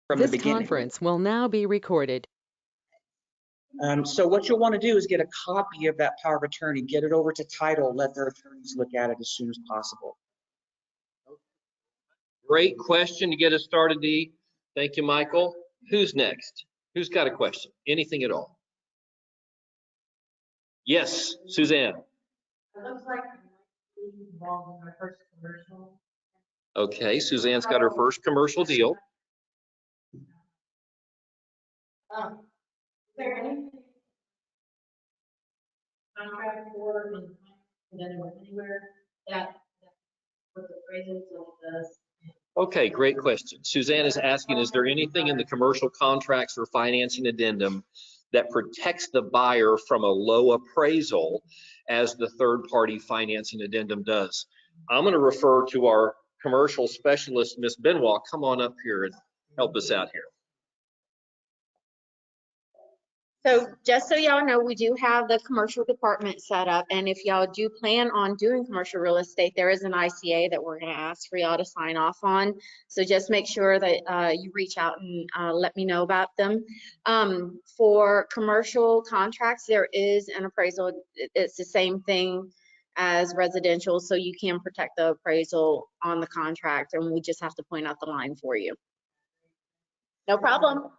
from the This beginning. conference will now be recorded. So what you'll want to do is get a copy of that power of attorney, get it over to title, let their attorneys look at it as soon as possible. Great question to get us started, Dee. Thank you, Michael. Who's next? Who's got a question? Anything at all? Yes, Suzanne. It looks like I might be involved in my first commercial. Okay, Suzanne's got her first commercial deal. Is there anything contract for and then anywhere that with the phrases of this? Okay, great question. Suzanne is asking, is there anything in the commercial contracts or financing addendum that protects the buyer from a low appraisal as the third-party financing addendum does? I'm going to refer to our commercial specialist, Ms. Benoit. Come on up here and help us out here. So just so y'all know, we do have the commercial department set up, and if y'all do plan on doing commercial real estate, there is an ICA that we're going to ask for y'all to sign off on. So just make sure that you reach out and let me know about them. For commercial contracts, there is an appraisal. It's the same thing as residential, so you can protect the appraisal on the contract, and we just have to point out the line for you. No problem.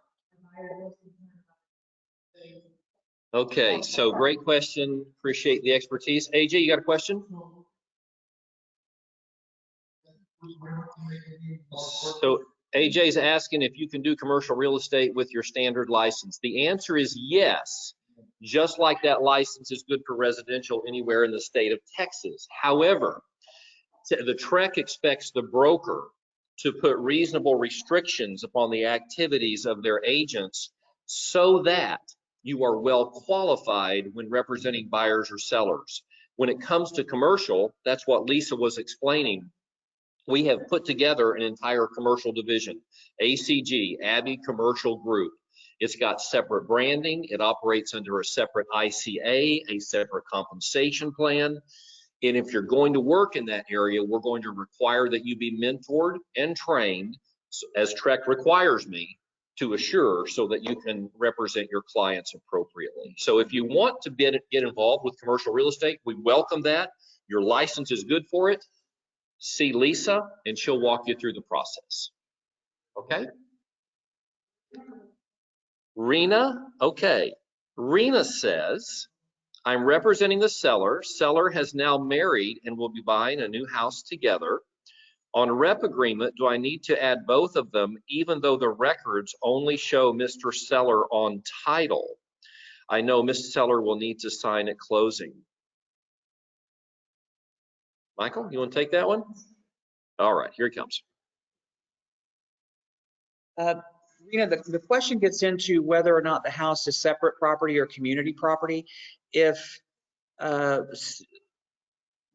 Okay, so great question. Appreciate the expertise. AJ, you got a question? So AJ's asking if you can do commercial real estate with your standard license. The answer is yes, just like that license is good for residential anywhere in the state of Texas. However, the TREC expects the broker to put reasonable restrictions upon the activities of their agents so that you are well qualified when representing buyers or sellers. When it comes to commercial, that's what Lisa was explaining. We have put together an entire commercial division, ACG, Abbey Commercial Group. It's got separate branding. It operates under a separate ICA, a separate compensation plan. And if you're going to work in that area, we're going to require that you be mentored and trained, as TREC requires me to assure, so that you can represent your clients appropriately. So if you want to get involved with commercial real estate, we welcome that. Your license is good for it. See Lisa and she'll walk you through the process. Okay? Rena, okay. Rena says, I'm representing the seller. Seller has now married and will be buying a new house together. On rep agreement, do I need to add both of them, even though the records only show Mr. Seller on title? I know Ms. Seller will need to sign at closing. Michael, you want to take that one? All right, here it comes. Rena, the question gets into whether or not the house is separate property or community property. If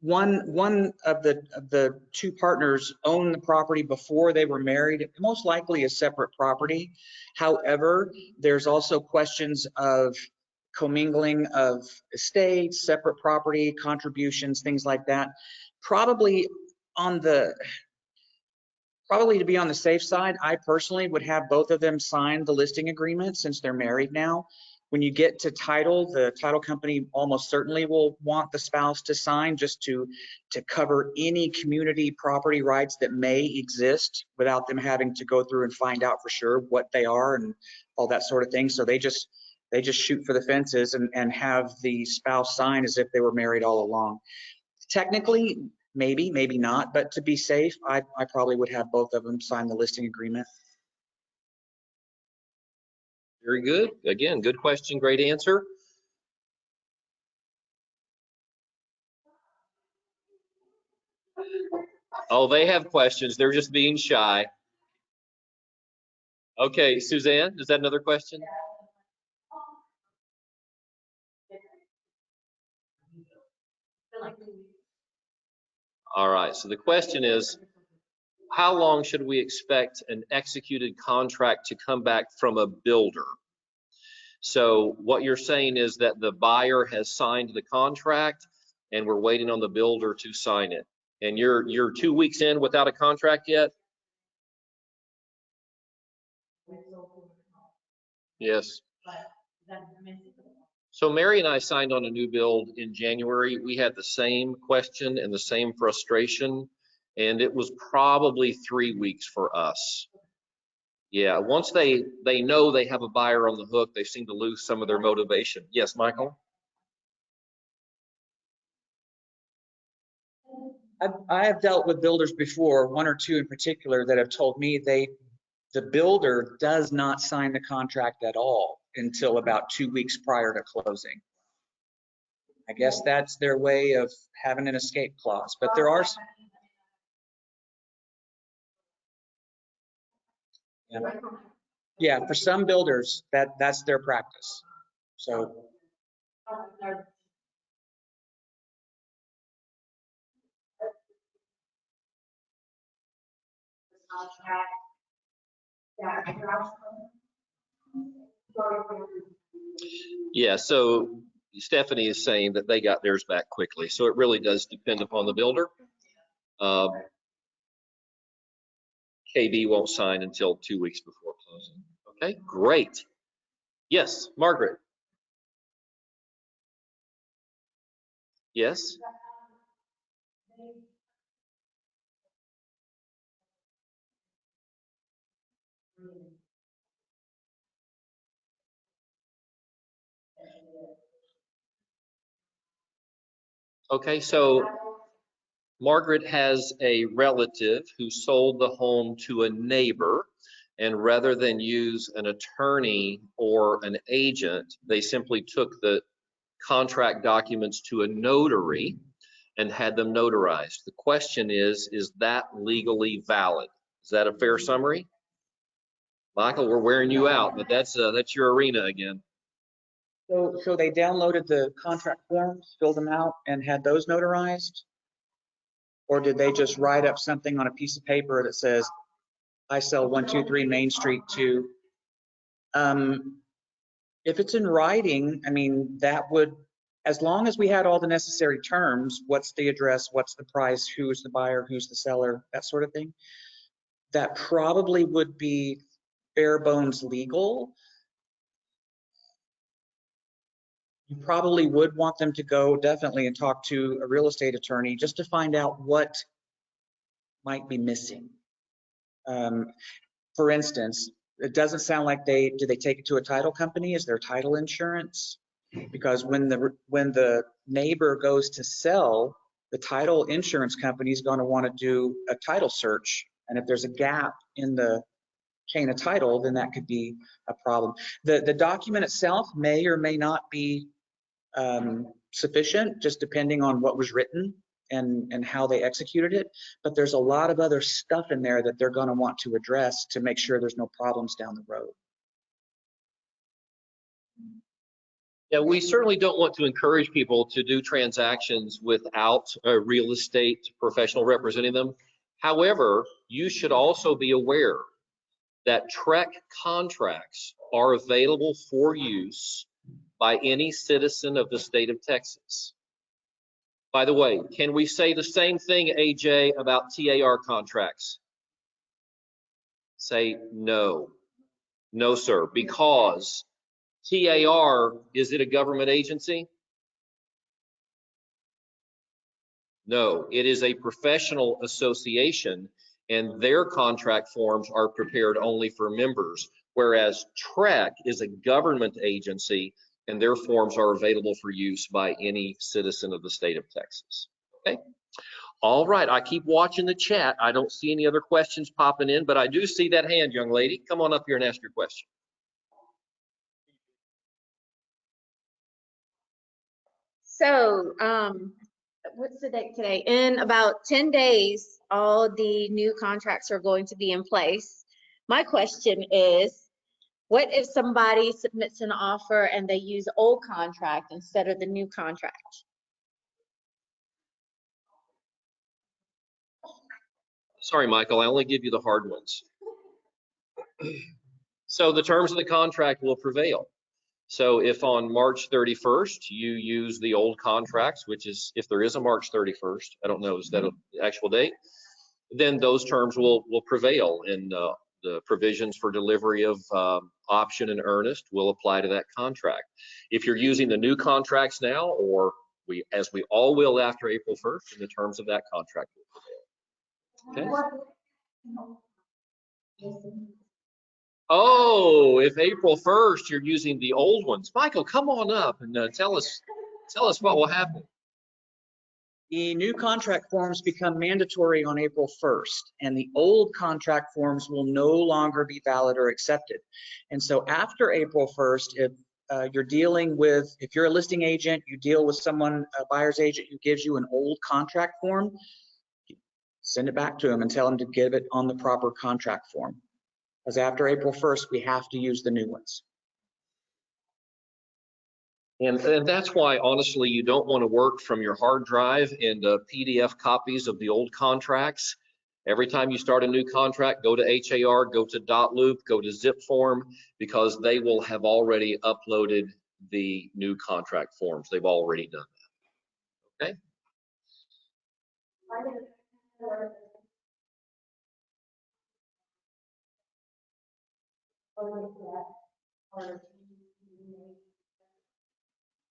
one of the two partners owned the property before they were married, it most likely is separate property. However, there's also questions of commingling of estates, separate property, contributions, things like that. Probably to be on the safe side, I personally would have both of them sign the listing agreement since they're married now. When you get to title, the title company almost certainly will want the spouse to sign, just to cover any community property rights that may exist without them having to go through and find out for sure what they are and all that sort of thing. So they just shoot for the fences and have the spouse sign as if they were married all along. Technically, maybe not, but to be safe, I probably would have both of them sign the listing agreement. Very good. Again, good question, great answer. Oh, they have questions. They're just being shy. Okay, Suzanne, is that another question? All right, so the question is, how long should we expect an executed contract to come back from a builder? So what you're saying is that the buyer has signed the contract and we're waiting on the builder to sign it. And you're 2 weeks in without a contract yet? we sold to them, Yes. but that remains. So Mary and I signed on a new build in January. We had the same question and the same frustration, and it was probably 3 weeks for us. Yeah, once they know they have a buyer on the hook, they seem to lose some of their motivation. Yes, Michael? I have dealt with builders before, one or two in particular, that have told me the builder does not sign the contract at all until about 2 weeks prior to closing. I guess that's their way of having an escape clause, but there are. Yeah, for some builders, that's their practice. So Yeah, so Stephanie is saying that they got theirs back quickly. So it really does depend upon the builder. KB won't sign until 2 weeks before closing. Okay, great. Yes, Margaret. Yes. Okay, so Margaret has a relative who sold the home to a neighbor, and rather than use an attorney or an agent, they simply took the contract documents to a notary and had them notarized. The question is that legally valid? Is that a fair summary? Michael, we're wearing you out, but that's your arena again. So they downloaded the contract forms, filled them out, and had those notarized? Or did they just write up something on a piece of paper that says, I sell 123 Main Street to, if it's in writing, I mean, that would, as long as we had all the necessary terms, what's the address, what's the price, who's the buyer, who's the seller, that sort of thing, that probably would be bare bones legal. You probably would want them to go definitely and talk to a real estate attorney just to find out what might be missing. For instance, it doesn't sound like did they take it to a title company? Is there title insurance? Because when the neighbor goes to sell, the title insurance company is going to want to do a title search. And if there's a gap in the chain of title, then that could be a problem. The document itself may or may not be sufficient, just depending on what was written and how they executed it. But there's a lot of other stuff in there that they're going to want to address to make sure there's no problems down the road. Yeah, we certainly don't want to encourage people to do transactions without a real estate professional representing them. However, you should also be aware that TREC contracts are available for use by any citizen of the state of Texas. By the way, can we say the same thing, AJ, about TAR contracts? Say no. No, sir, because TAR, is it a government agency? No, it is a professional association, and their contract forms are prepared only for members, whereas TREC is a government agency and their forms are available for use by any citizen of the state of Texas. Okay. All right, I keep watching the chat. I don't see any other questions popping in, but I do see that hand, young lady. Come on up here and ask your question. So, what's the date today? In about 10 days, all the new contracts are going to be in place. My question is, what if somebody submits an offer and they use old contract instead of the new contract? Sorry, Michael, I only give you the hard ones. So the terms of the contract will prevail. So if on March 31st, you use the old contracts, which is, if there is a March 31st, I don't know, is that an actual date? Then those terms will prevail, and the provisions for delivery of option and earnest will apply to that contract. If you're using the new contracts now, or as we all will after April 1st, in the terms of that contract will prevail. Okay. Oh, if April 1st you're using the old ones, Michael, come on up and tell us what will happen. The new contract forms become mandatory on April 1st, and the old contract forms will no longer be valid or accepted. And so after April 1st, if you're dealing with, if you're a listing agent, you deal with someone, a buyer's agent who gives you an old contract form, send it back to them and tell them to give it on the proper contract form. Because after April 1st, we have to use the new ones. And that's why, honestly, you don't want to work from your hard drive and PDF copies of the old contracts. Every time you start a new contract, go to HAR, go to .loop, go to zip form, because they will have already uploaded the new contract forms. They've already done that. Okay?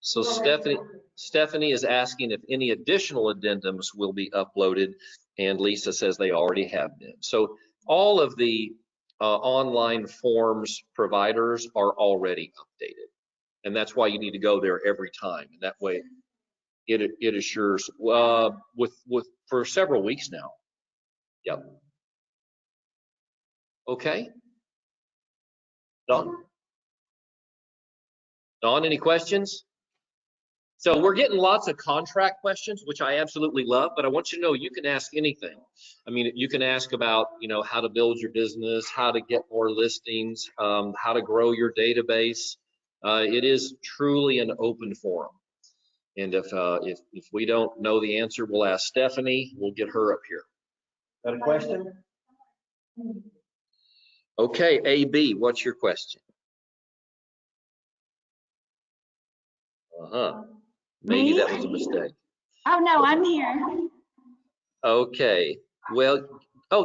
So Stephanie is asking if any additional addendums will be uploaded, and Lisa says they already have been. So all of the online forms providers are already updated, and that's why you need to go there every time. And that way, it assures for several weeks now. Yep. Okay. Don, any questions? So we're getting lots of contract questions, which I absolutely love, but I want you to know you can ask anything. I mean, you can ask about, how to build your business, how to get more listings, how to grow your database. It is truly an open forum. And if we don't know the answer, we'll ask Stephanie. We'll get her up here. Got a question? Okay, AB, what's your question? Maybe that was a mistake. Oh, no, I'm here. Okay. Well,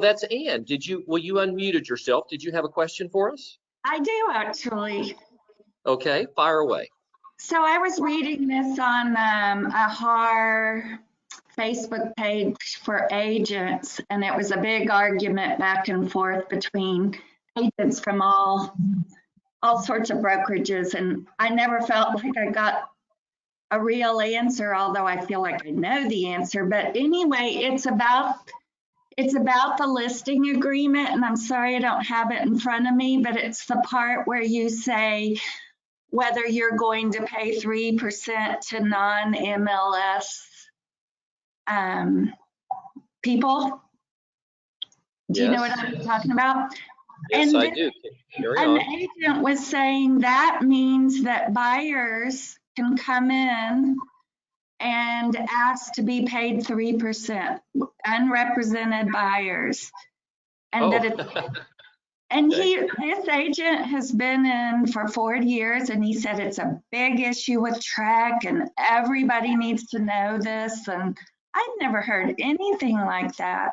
that's Ann. Well, you unmuted yourself. Did you have a question for us? I do, actually. Okay, fire away. So I was reading this on a HAR Facebook page for agents, and it was a big argument back and forth between agents from all sorts of brokerages, and I never felt like I got a real answer, although I feel like I know the answer. But anyway, it's about the listing agreement, and I'm sorry I don't have it in front of me, but it's the part where you say whether you're going to pay 3% to non-MLS people. Do you know what I'm talking about? Yes, and I do. Carry an on. agent was saying that means that buyers can come in and ask to be paid 3%, unrepresented buyers. And that it's, and this agent has been in for 40 years, and he said it's a big issue with TREC and everybody needs to know this. And I've never heard anything like that.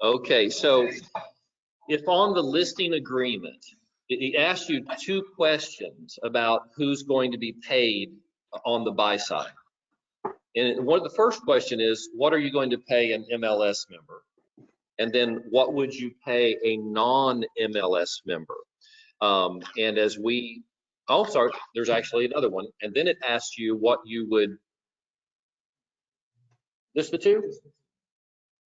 Okay, so if on the listing agreement, it asks you two questions about who's going to be paid on the buy side. And one of the first question is, what are you going to pay an MLS member? And then what would you pay a non-MLS member? And as we, sorry, there's actually another one. And then it asks you what you would, this the two?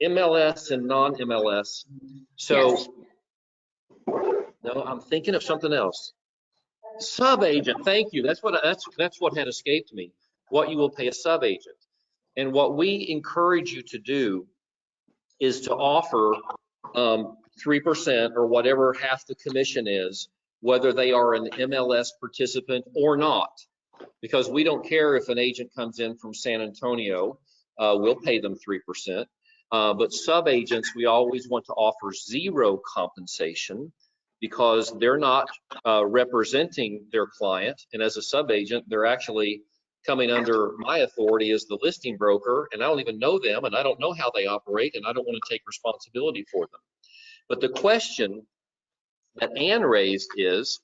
MLS and non-MLS. So, yes. No, I'm thinking of something else. Sub-agent, thank you. That's what had escaped me. What you will pay a sub-agent. And what we encourage you to do is to offer 3% or whatever half the commission is, whether they are an MLS participant or not. Because we don't care if an agent comes in from San Antonio, we'll pay them 3%. But sub-agents, we always want to offer zero compensation because they're not representing their client. And as a sub-agent, they're actually coming under my authority as the listing broker, and I don't even know them, and I don't know how they operate, and I don't want to take responsibility for them. But the question that Ann raised is,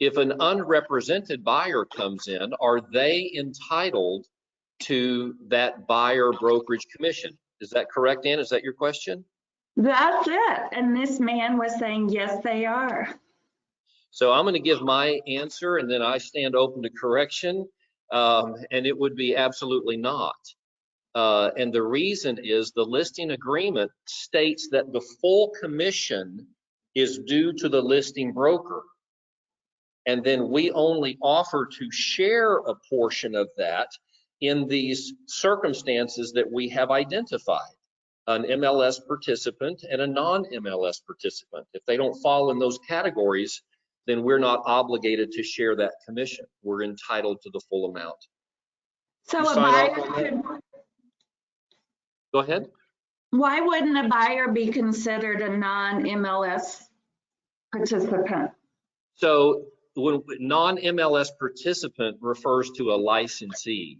if an unrepresented buyer comes in, are they entitled to that buyer brokerage commission? Is that correct, Ann? Is that your question? That's it. And this man was saying, yes, they are. So I'm going to give my answer, and then I stand open to correction, and it would be absolutely not. And the reason is the listing agreement states that the full commission is due to the listing broker. And then we only offer to share a portion of that in these circumstances that we have identified, an MLS participant and a non-MLS participant. If they don't fall in those categories, then we're not obligated to share that commission. We're entitled to the full amount. So You a sign buyer off on that? could, Go ahead. why wouldn't a buyer be considered a non-MLS participant? So when non-MLS participant refers to a licensee.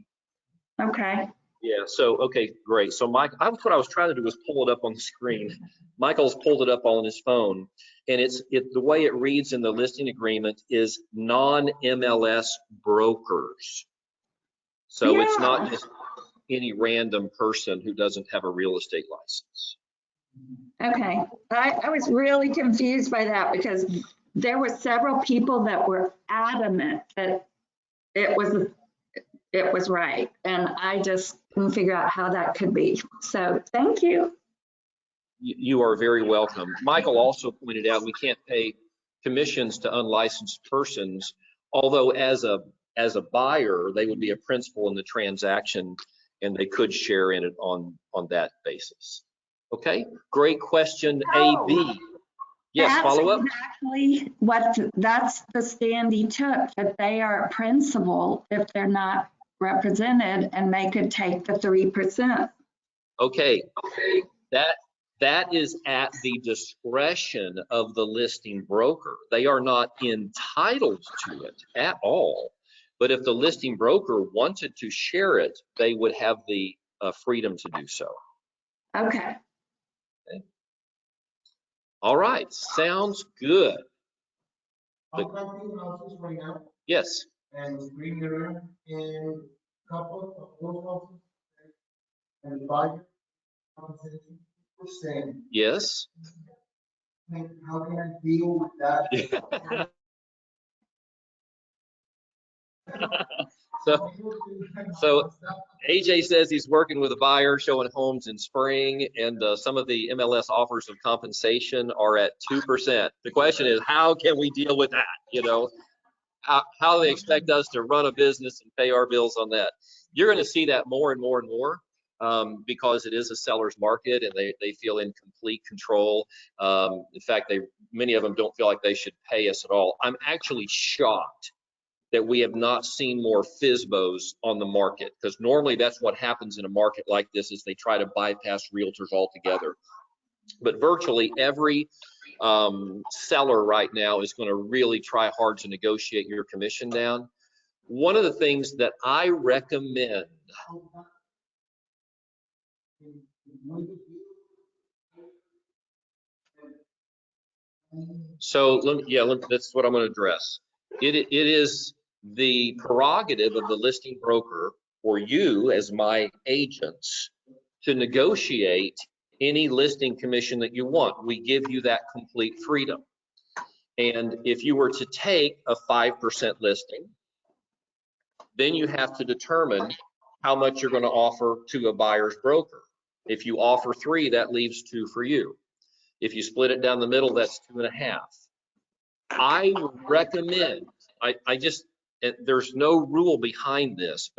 Okay. Yeah, so, okay, great. So Mike, what I was trying to do was pull it up on the screen. Michael's pulled it up on his phone, and the way it reads in the listing agreement is non-MLS brokers. So it's not just any random person who doesn't have a real estate license. Okay. I was really confused by that because there were several people that were adamant that it was right. And I just couldn't figure out how that could be. So thank you. You are very welcome. Michael also pointed out we can't pay commissions to unlicensed persons, although as a buyer, they would be a principal in the transaction and they could share in it on that basis. Okay, great question, AB. Yes, follow up. That's the stand he took, that they are a principal if they're not represented and they could take the 3%. Okay, that is at the discretion of the listing broker. They are not entitled to it at all. But if the listing broker wanted to share it, they would have the freedom to do so. Okay. All right, sounds good. I'm collecting houses right now Yes. and screen mirror in a couple of those houses. And the buyer compensation %. Yes. How can I deal with that? So AJ says he's working with a buyer showing homes in spring, and some of the MLS offers of compensation are at 2%. The question is, how can we deal with that? You know, how they expect us to run a business and pay our bills on that. You're going to see that more and more and more because it is a seller's market and they feel in complete control. In fact, many of them don't feel like they should pay us at all. I'm actually shocked that we have not seen more FSBOs on the market, because normally that's what happens in a market like this, is they try to bypass realtors altogether. But virtually every seller right now is going to really try hard to negotiate your commission down. One of the things that I recommend, that's what I'm going to address. It is the prerogative of the listing broker, or you as my agents, to negotiate any listing commission that you want. We give you that complete freedom. And if you were to take a 5% listing, then you have to determine how much you're going to offer to a buyer's broker. If you offer 3, that leaves 2 for you. If you split it down the middle, that's 2.5. I recommend, there's no rule behind this,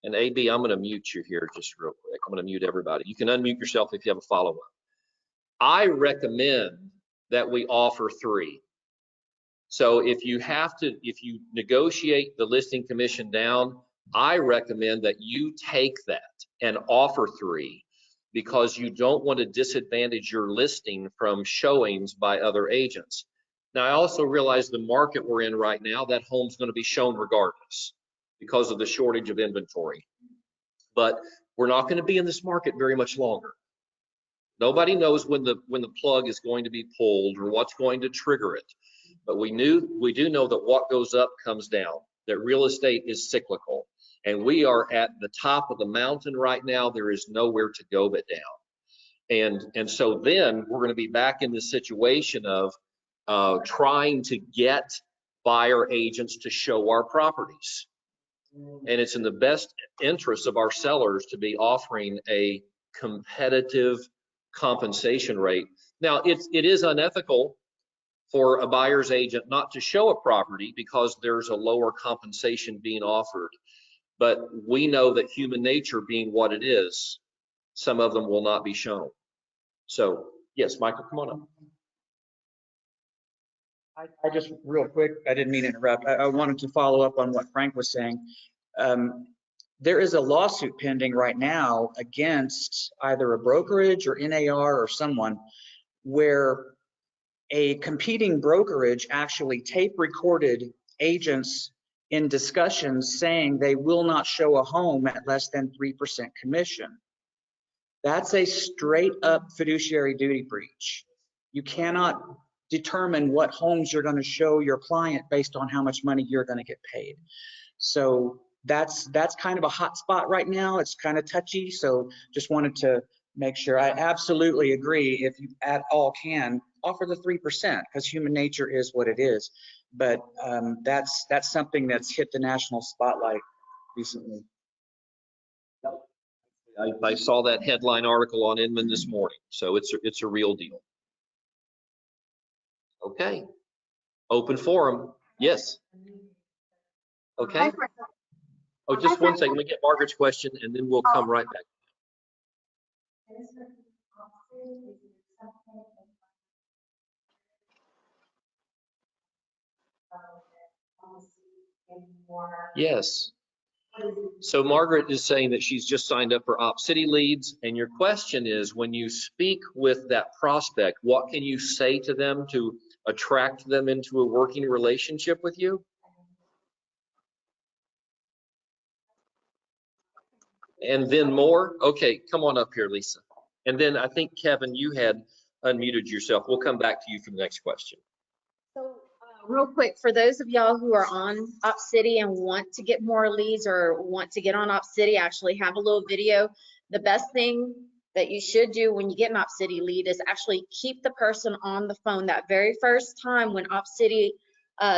and AB, I'm going to mute you here just real quick. I'm going to mute everybody. You can unmute yourself if you have a follow-up. I recommend that we offer 3. So if you negotiate the listing commission down, I recommend that you take that and offer 3, because you don't want to disadvantage your listing from showings by other agents. Now, I also realize the market we're in right now, that home's going to be shown regardless because of the shortage of inventory. But we're not going to be in this market very much longer. Nobody knows when the plug is going to be pulled or what's going to trigger it. But we do know that what goes up comes down, that real estate is cyclical. And we are at the top of the mountain right now. There is nowhere to go but down. And so then we're going to be back in the situation of trying to get buyer agents to show our properties. And it's in the best interest of our sellers to be offering a competitive compensation rate. Now, it is unethical for a buyer's agent not to show a property because there's a lower compensation being offered. But we know that human nature being what it is, some of them will not be shown. So yes, Michael, come on up. I just real quick, I didn't mean to interrupt. I wanted to follow up on what Frank was saying. There is a lawsuit pending right now against either a brokerage or NAR or someone where a competing brokerage actually tape recorded agents in discussions saying they will not show a home at less than 3% commission. That's a straight up fiduciary duty breach. You cannot determine what homes you're going to show your client based on how much money you're going to get paid. So that's kind of a hot spot right now. It's kind of touchy. So just wanted to make sure. I absolutely agree. If you at all can, offer the 3% because human nature is what it is. But that's something that's hit the national spotlight recently. I saw that headline article on Inman this morning, so it's a real deal. Okay, open forum. Yes. Okay. Oh, just one second. Let me get Margaret's question, and then we'll come right back. Yes. So Margaret is saying that she's just signed up for OpCity leads, and your question is, when you speak with that prospect, what can you say to them to attract them into a working relationship with you? And then more? Okay, come on up here, Lisa. And then I think, Kevin, you had unmuted yourself. We'll come back to you for the next question. So real quick, for those of y'all who are on OpCity and want to get more leads or want to get on OpCity, actually have a little video. The best thing that you should do when you get an OpCity lead is actually keep the person on the phone. That very first time when OpCity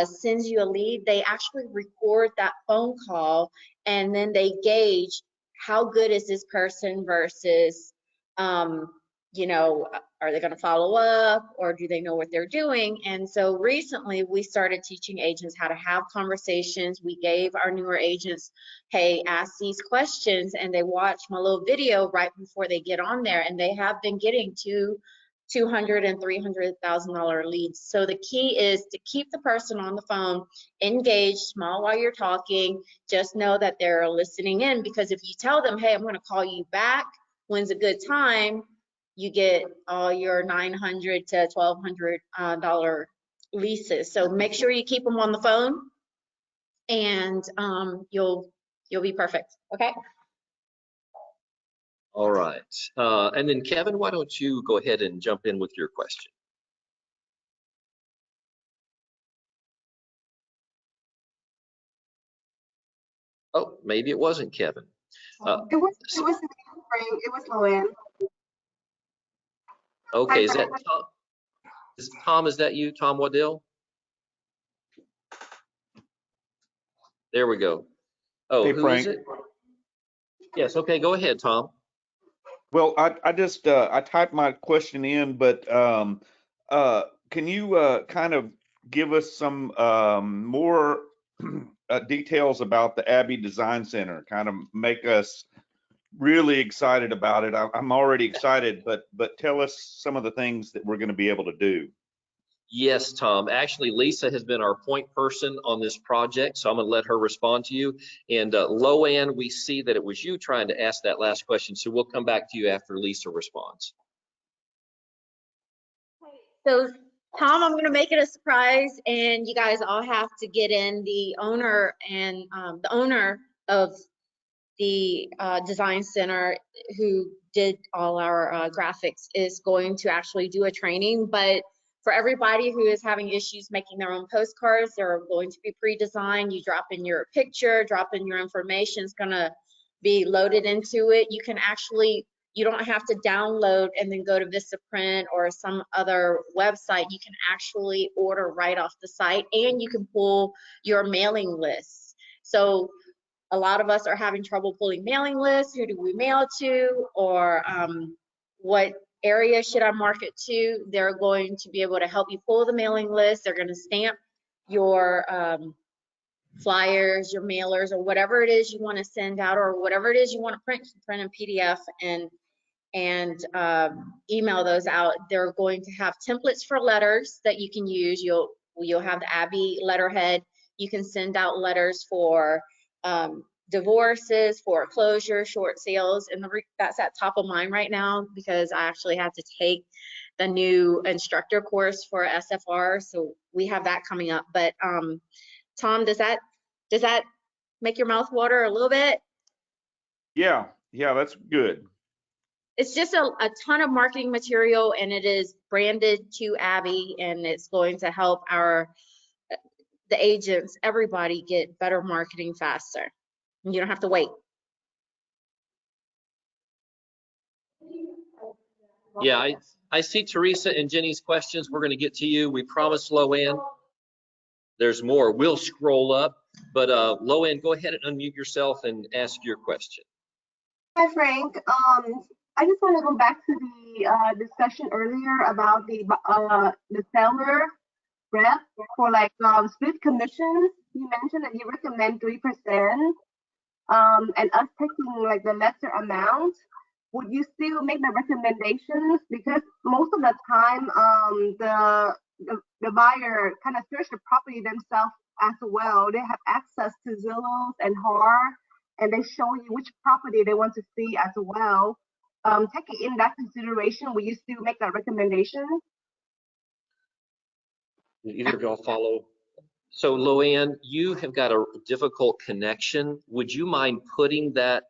sends you a lead, they actually record that phone call and then they gauge how good is this person versus, you know, are they going to follow up or do they know what they're doing? And so recently we started teaching agents how to have conversations. We gave our newer agents, hey, ask these questions, and they watch my little video right before they get on there, and they have been getting $200,000 and $300,000 leads. So the key is to keep the person on the phone, engaged, smile while you're talking. Just know that they're listening in, because if you tell them, hey, I'm going to call you back, when's a good time, you get all your $900 to $1,200 leases. So make sure you keep them on the phone, and you'll be perfect. Okay. All right. And then Kevin, why don't you go ahead and jump in with your question? Oh, maybe it wasn't Kevin. It was me, it was Luann. Okay, is that Tom? Tom, is that you, Tom Waddell? There we go. Oh, hey, who Frank. is it? Yes, okay, go ahead, Tom. Well, I just I typed my question in, but can you kind of give us some more details about the Abbey Design Center? Kind of make us really excited about it. I'm already excited, but tell us some of the things that we're going to be able to do. Yes, Tom. Actually, Lisa has been our point person on this project, so I'm going to let her respond to you. And Loanne, we see that it was you trying to ask that last question, so we'll come back to you after Lisa responds. So Tom, I'm going to make it a surprise, and you guys all have to get in the owner and the owner of the design center, who did all our graphics, is going to actually do a training. But for everybody who is having issues making their own postcards, they're going to be pre-designed. You drop in your picture, drop in your information, it's gonna be loaded into it. You can actually, you don't have to download and then go to Vistaprint or some other website. You can actually order right off the site, and you can pull your mailing lists. So a lot of us are having trouble pulling mailing lists. Who do we mail to? Or what area should I market to? They're going to be able to help you pull the mailing list. They're going to stamp your flyers, your mailers, or whatever it is you want to send out, or whatever it is you want to print in PDF and email those out. They're going to have templates for letters that you can use. You'll have the Abbey letterhead. You can send out letters for divorces, foreclosure, short sales, and that's at top of mind right now because I actually had to take the new instructor course for SFR, so we have that coming up. But Tom, does that make your mouth water a little bit? Yeah, that's good. It's just a ton of marketing material, and it is branded to Abbey, and it's going to help the agents, everybody get better marketing faster. You don't have to wait. Yeah, I see Teresa and Jenny's questions. We're going to get to you. We promised Loanne. There's more. We'll scroll up, but Loanne, go ahead and unmute yourself and ask your question. Hi, Frank. I just want to go back to the discussion earlier about the seller rep for like split commissions. You mentioned that you recommend 3%, and us taking like the lesser amount. Would you still make the recommendations? Because most of the time, the buyer kind of search the property themselves as well. They have access to Zillow and HAR, and they show you which property they want to see as well. Taking in that consideration, will you still make that recommendation? Either of y'all follow. So Loanne, you have got a difficult connection. Would you mind putting that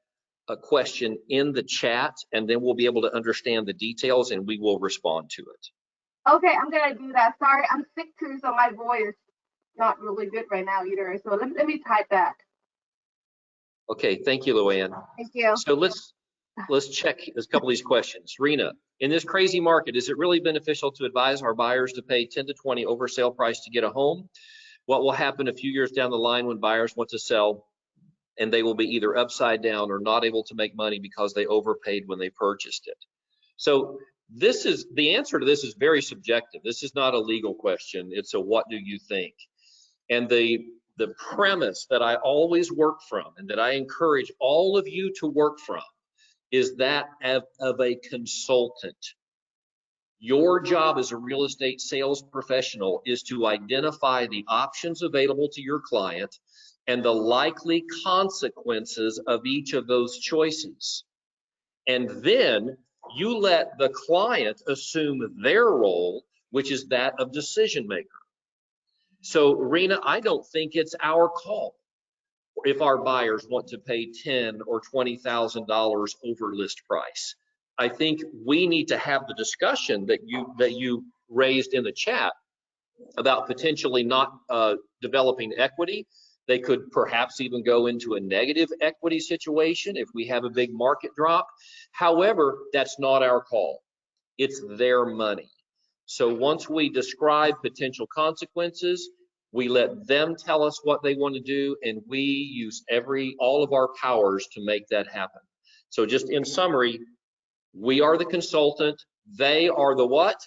question in the chat, and then we'll be able to understand the details and we will respond to it. Okay, I'm gonna do that. Sorry, I'm sick too, so my voice is not really good right now either. So let me type that. Okay, thank you, Loanne. Thank you. So let's check a couple of these questions. Rena, in this crazy market, is it really beneficial to advise our buyers to pay 10 to 20 over sale price to get a home? What will happen a few years down the line when buyers want to sell and they will be either upside down or not able to make money because they overpaid when they purchased it? So the answer to this is very subjective. This is not a legal question. It's a what do you think? And the premise that I always work from and that I encourage all of you to work from is that of a consultant. Your job as a real estate sales professional is to identify the options available to your client and the likely consequences of each of those choices. And then you let the client assume their role, which is that of decision maker. So Rena, I don't think it's our call if our buyers want to pay $10,000 or $20,000 over list price. I think we need to have the discussion that you raised in the chat about potentially not developing equity. They could perhaps even go into a negative equity situation if we have a big market drop. However, that's not our call. It's their money. So once we describe potential consequences, we let them tell us what they want to do, and we use all of our powers to make that happen. So just in summary, we are the consultant. They are the what?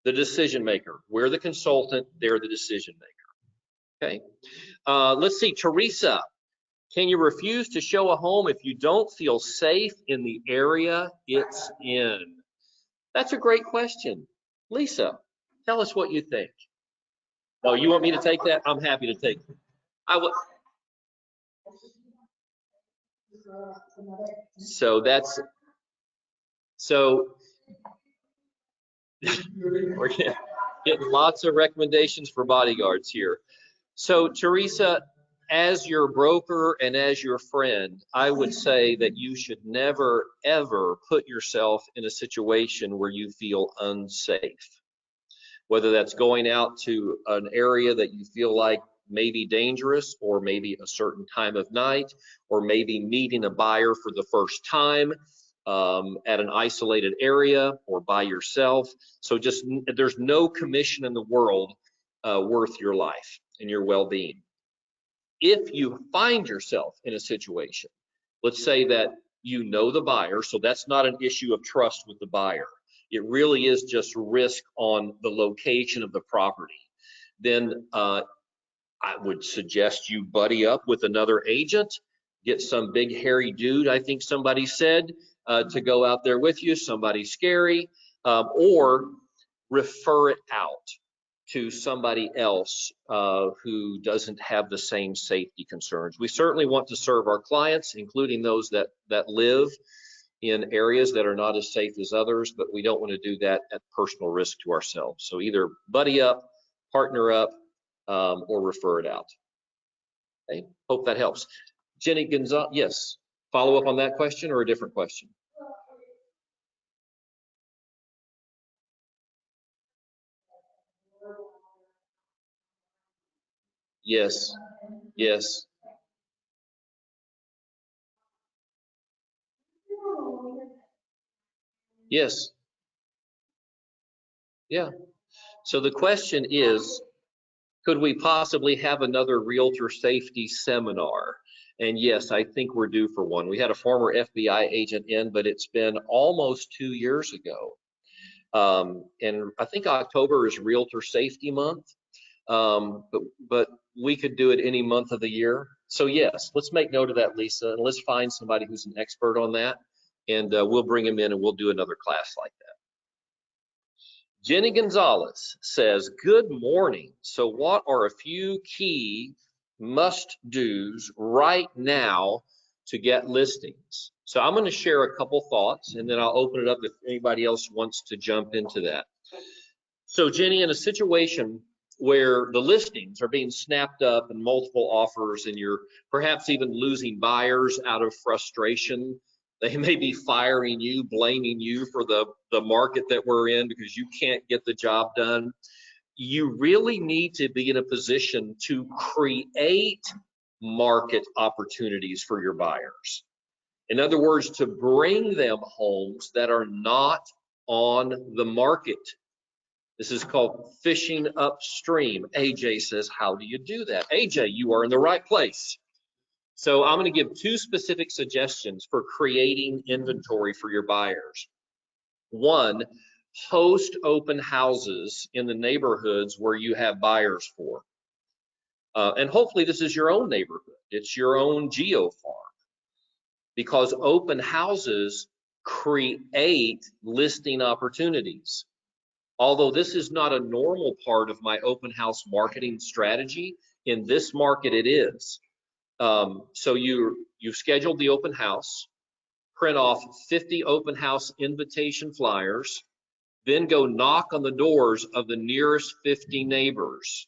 The decision maker. We're the consultant. They're the decision maker. Okay. Let's see, Teresa, can you refuse to show a home if you don't feel safe in the area it's in? That's a great question. Lisa, tell us what you think. Oh, you want me to take that? I'm happy to take it. I will. So we're getting lots of recommendations for bodyguards here. So Teresa, as your broker and as your friend, I would say that you should never, ever put yourself in a situation where you feel unsafe. Whether that's going out to an area that you feel like may be dangerous, or maybe a certain time of night, or maybe meeting a buyer for the first time at an isolated area or by yourself. So just, there's no commission in the world worth your life and your well-being. If you find yourself in a situation, let's say that you know the buyer, so that's not an issue of trust with the buyer. It really is just risk on the location of the property. Then I would suggest you buddy up with another agent, get some big hairy dude, I think somebody said, to go out there with you, somebody scary, or refer it out to somebody else who doesn't have the same safety concerns. We certainly want to serve our clients, including those that live in areas that are not as safe as others, but we don't want to do that at personal risk to ourselves. So either buddy up, partner up, or refer it out. Okay, hope that helps. Jenny Gonzalez, yes, follow up on that question or a different question? Yes, yes. Yes. Yeah. So the question is, could we possibly have another realtor safety seminar? And yes, I think we're due for one. We had a former FBI agent in, but it's been almost 2 years ago. And I think October is Realtor Safety Month, but we could do it any month of the year. So yes, let's make note of that, Lisa, and let's find somebody who's an expert on that, and we'll bring them in and we'll do another class like that. Jenny Gonzalez says, good morning. So what are a few key must-dos right now to get listings? So I'm going to share a couple thoughts, and then I'll open it up if anybody else wants to jump into that. So Jenny, in a situation where the listings are being snapped up and multiple offers, and you're perhaps even losing buyers out of frustration, they may be firing you, blaming you for the market that we're in because you can't get the job done. You really need to be in a position to create market opportunities for your buyers. In other words, to bring them homes that are not on the market. This is called fishing upstream. AJ says, how do you do that? AJ, you are in the right place. So I'm going to give two specific suggestions for creating inventory for your buyers. One, host open houses in the neighborhoods where you have buyers for. And hopefully this is your own neighborhood. It's your own geo farm, because open houses create listing opportunities. Although this is not a normal part of my open house marketing strategy, in this market it is. So you've scheduled the open house, print off 50 open house invitation flyers, then go knock on the doors of the nearest 50 neighbors,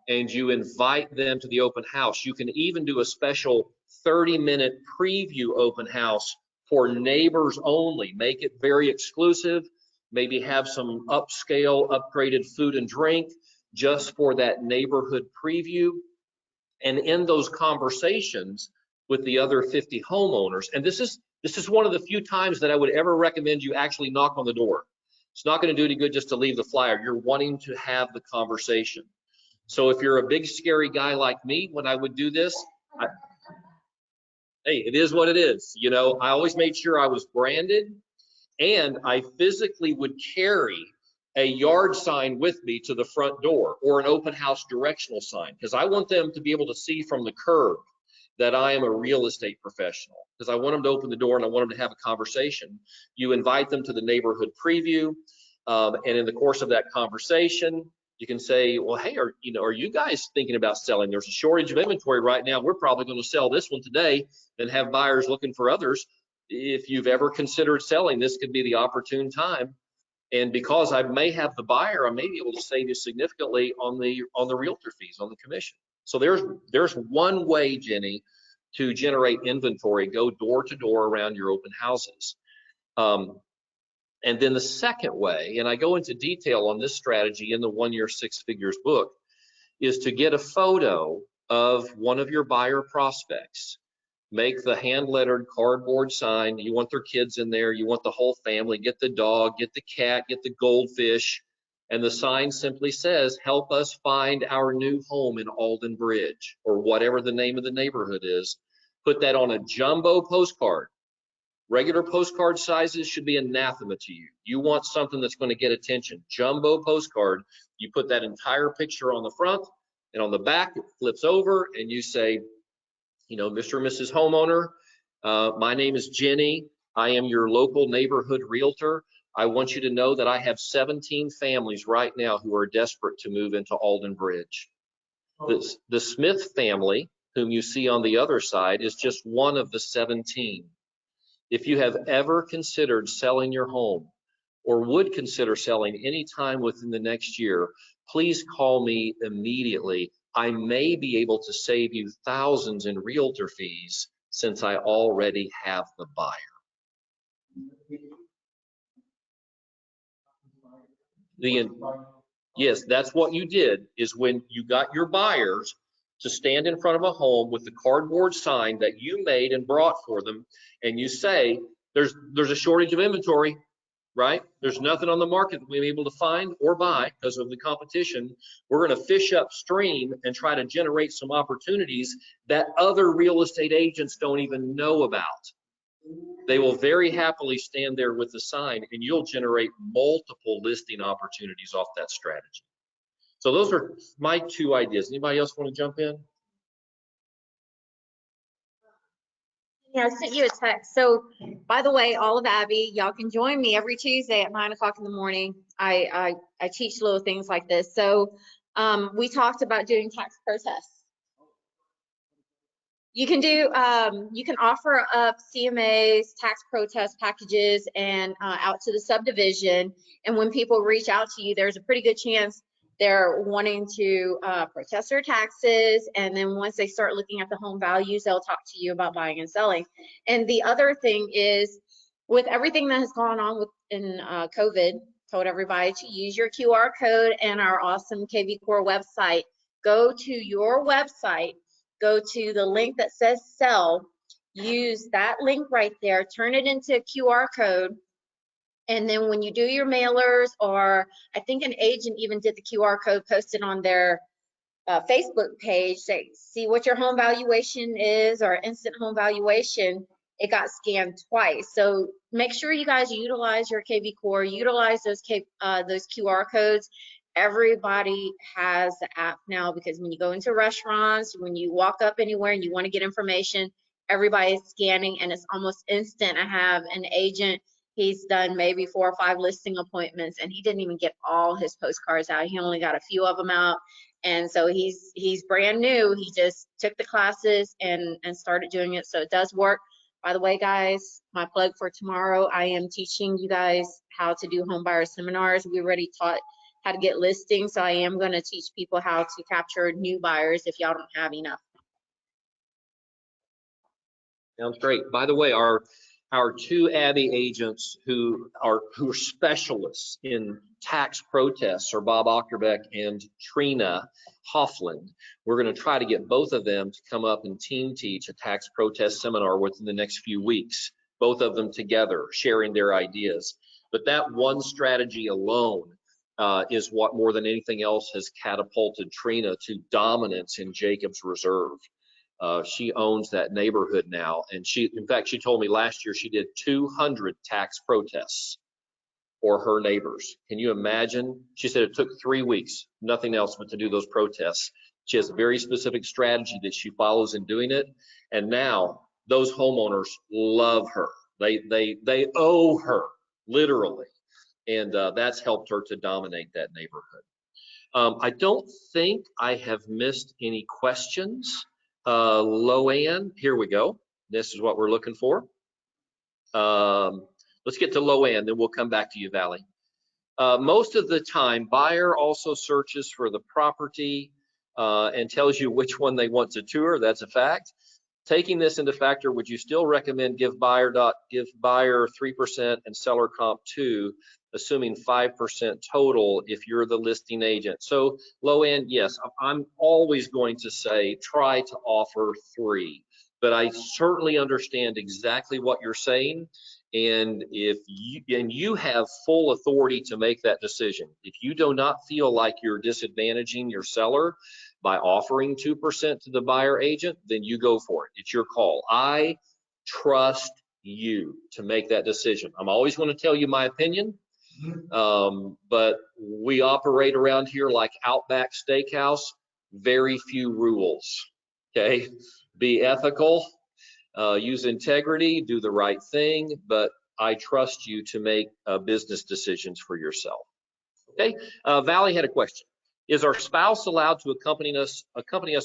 and you invite them to the open house. You can even do a special 30-minute preview open house for neighbors only. Make it very exclusive, maybe have some upscale, upgraded food and drink just for that neighborhood preview. And in those conversations with the other 50 homeowners, and this is one of the few times that I would ever recommend you actually knock on the door. It's not going to do any good just to leave the flyer. You're wanting to have the conversation. So if you're a big scary guy like me, when I would do this, hey, it is what it is. You know, I always made sure I was branded, and I physically would carry a yard sign with me to the front door, or an open house directional sign, because I want them to be able to see from the curb that I am a real estate professional, because I want them to open the door and I want them to have a conversation. You invite them to the neighborhood preview, and in the course of that conversation, you can say, well, hey, are you guys thinking about selling? There's a shortage of inventory right now. We're probably going to sell this one today and have buyers looking for others. If you've ever considered selling, this could be the opportune time. And because I may have the buyer, I may be able to save you significantly on the realtor fees, on the commission. So there's one way, Jenny, to generate inventory. Go door to door around your open houses. And then the second way, and I go into detail on this strategy in the 1 Year 6 Figures book, is to get a photo of one of your buyer prospects. Make the hand-lettered cardboard sign. You want their kids in there. You want the whole family. Get the dog, get the cat, get the goldfish. And the sign simply says, help us find our new home in Alden Bridge, or whatever the name of the neighborhood is. Put that on a jumbo postcard. Regular postcard sizes should be anathema to you. You want something that's going to get attention. Jumbo postcard, you put that entire picture on the front, and on the back, it flips over, and you say, you know, Mr. and Mrs. Homeowner, my name is Jenny. I am your local neighborhood realtor. I want you to know that I have 17 families right now who are desperate to move into Alden Bridge. The Smith family, whom you see on the other side, is just one of the 17. If you have ever considered selling your home or would consider selling any time within the next year, please call me immediately. I may be able to save you thousands in realtor fees since I already have the buyer. Yes, that's what you did, is when you got your buyers to stand in front of a home with the cardboard sign that you made and brought for them, and you say, there's a shortage of inventory, right? There's nothing on the market that we'll be able to find or buy because of the competition. We're going to fish upstream and try to generate some opportunities that other real estate agents don't even know about. They will very happily stand there with the sign, and you'll generate multiple listing opportunities off that strategy. So those are my two ideas. Anybody else want to jump in? Yeah, I sent you a text. So, by the way, all of Abbey, y'all can join me every Tuesday at 9 o'clock in the morning. I teach little things like this. So, we talked about doing tax protests. You can do, you can offer up CMAs, tax protest packages, and out to the subdivision. And when people reach out to you, there's a pretty good chance they're wanting to protest their taxes. And then once they start looking at the home values, they'll talk to you about buying and selling. And the other thing is, with everything that has gone on in COVID, told everybody to use your QR code and our awesome KV Core website. Go to your website, go to the link that says sell, use that link right there, turn it into a QR code. And then when you do your mailers, or I think an agent even did the QR code posted on their Facebook page, say, see what your home valuation is, or instant home valuation, it got scanned twice. So make sure you guys utilize your KV Core, utilize those QR codes. Everybody has the app now, because when you go into restaurants, when you walk up anywhere and you want to get information, everybody is scanning, and it's almost instant. I have an agent, he's done maybe 4 or 5 listing appointments, and he didn't even get all his postcards out. He only got a few of them out. And so he's brand new. He just took the classes and started doing it. So it does work. By the way, guys, my plug for tomorrow, I am teaching you guys how to do home buyer seminars. We already taught how to get listings. So I am going to teach people how to capture new buyers if y'all don't have enough. Sounds great. By the way, our 2 Abbey agents who are specialists in tax protests are Bob Ockerbeck and Trina Hoffland. We're going to try to get both of them to come up and team teach a tax protest seminar within the next few weeks, both of them together, sharing their ideas. But that one strategy alone is what more than anything else has catapulted Trina to dominance in Jacobs Reserve. She owns that neighborhood now, and in fact, she told me last year she did 200 tax protests for her neighbors. Can you imagine? She said it took 3 weeks, nothing else but to do those protests. She has a very specific strategy that she follows in doing it, and now those homeowners love her. They owe her, literally, and that's helped her to dominate that neighborhood. I don't think I have missed any questions. Loanne, here we go. This is what we're looking for. Let's get to Loanne, then we'll come back to you, Valley. Most of the time, buyer also searches for the property and tells you which one they want to tour. That's a fact. Taking this into factor, would you still recommend give buyer 3% and seller comp 2, assuming 5% total if you're the listing agent? So low end, yes, I'm always going to say try to offer 3, but I certainly understand exactly what you're saying. And if you have full authority to make that decision. If you do not feel like you're disadvantaging your seller by offering 2% to the buyer agent, then you go for it. It's your call. I trust you to make that decision. I'm always going to tell you my opinion, but we operate around here like Outback Steakhouse, very few rules, okay? Be ethical, use integrity, do the right thing, but I trust you to make business decisions for yourself, okay? Valley had a question. Is our spouse allowed to accompany us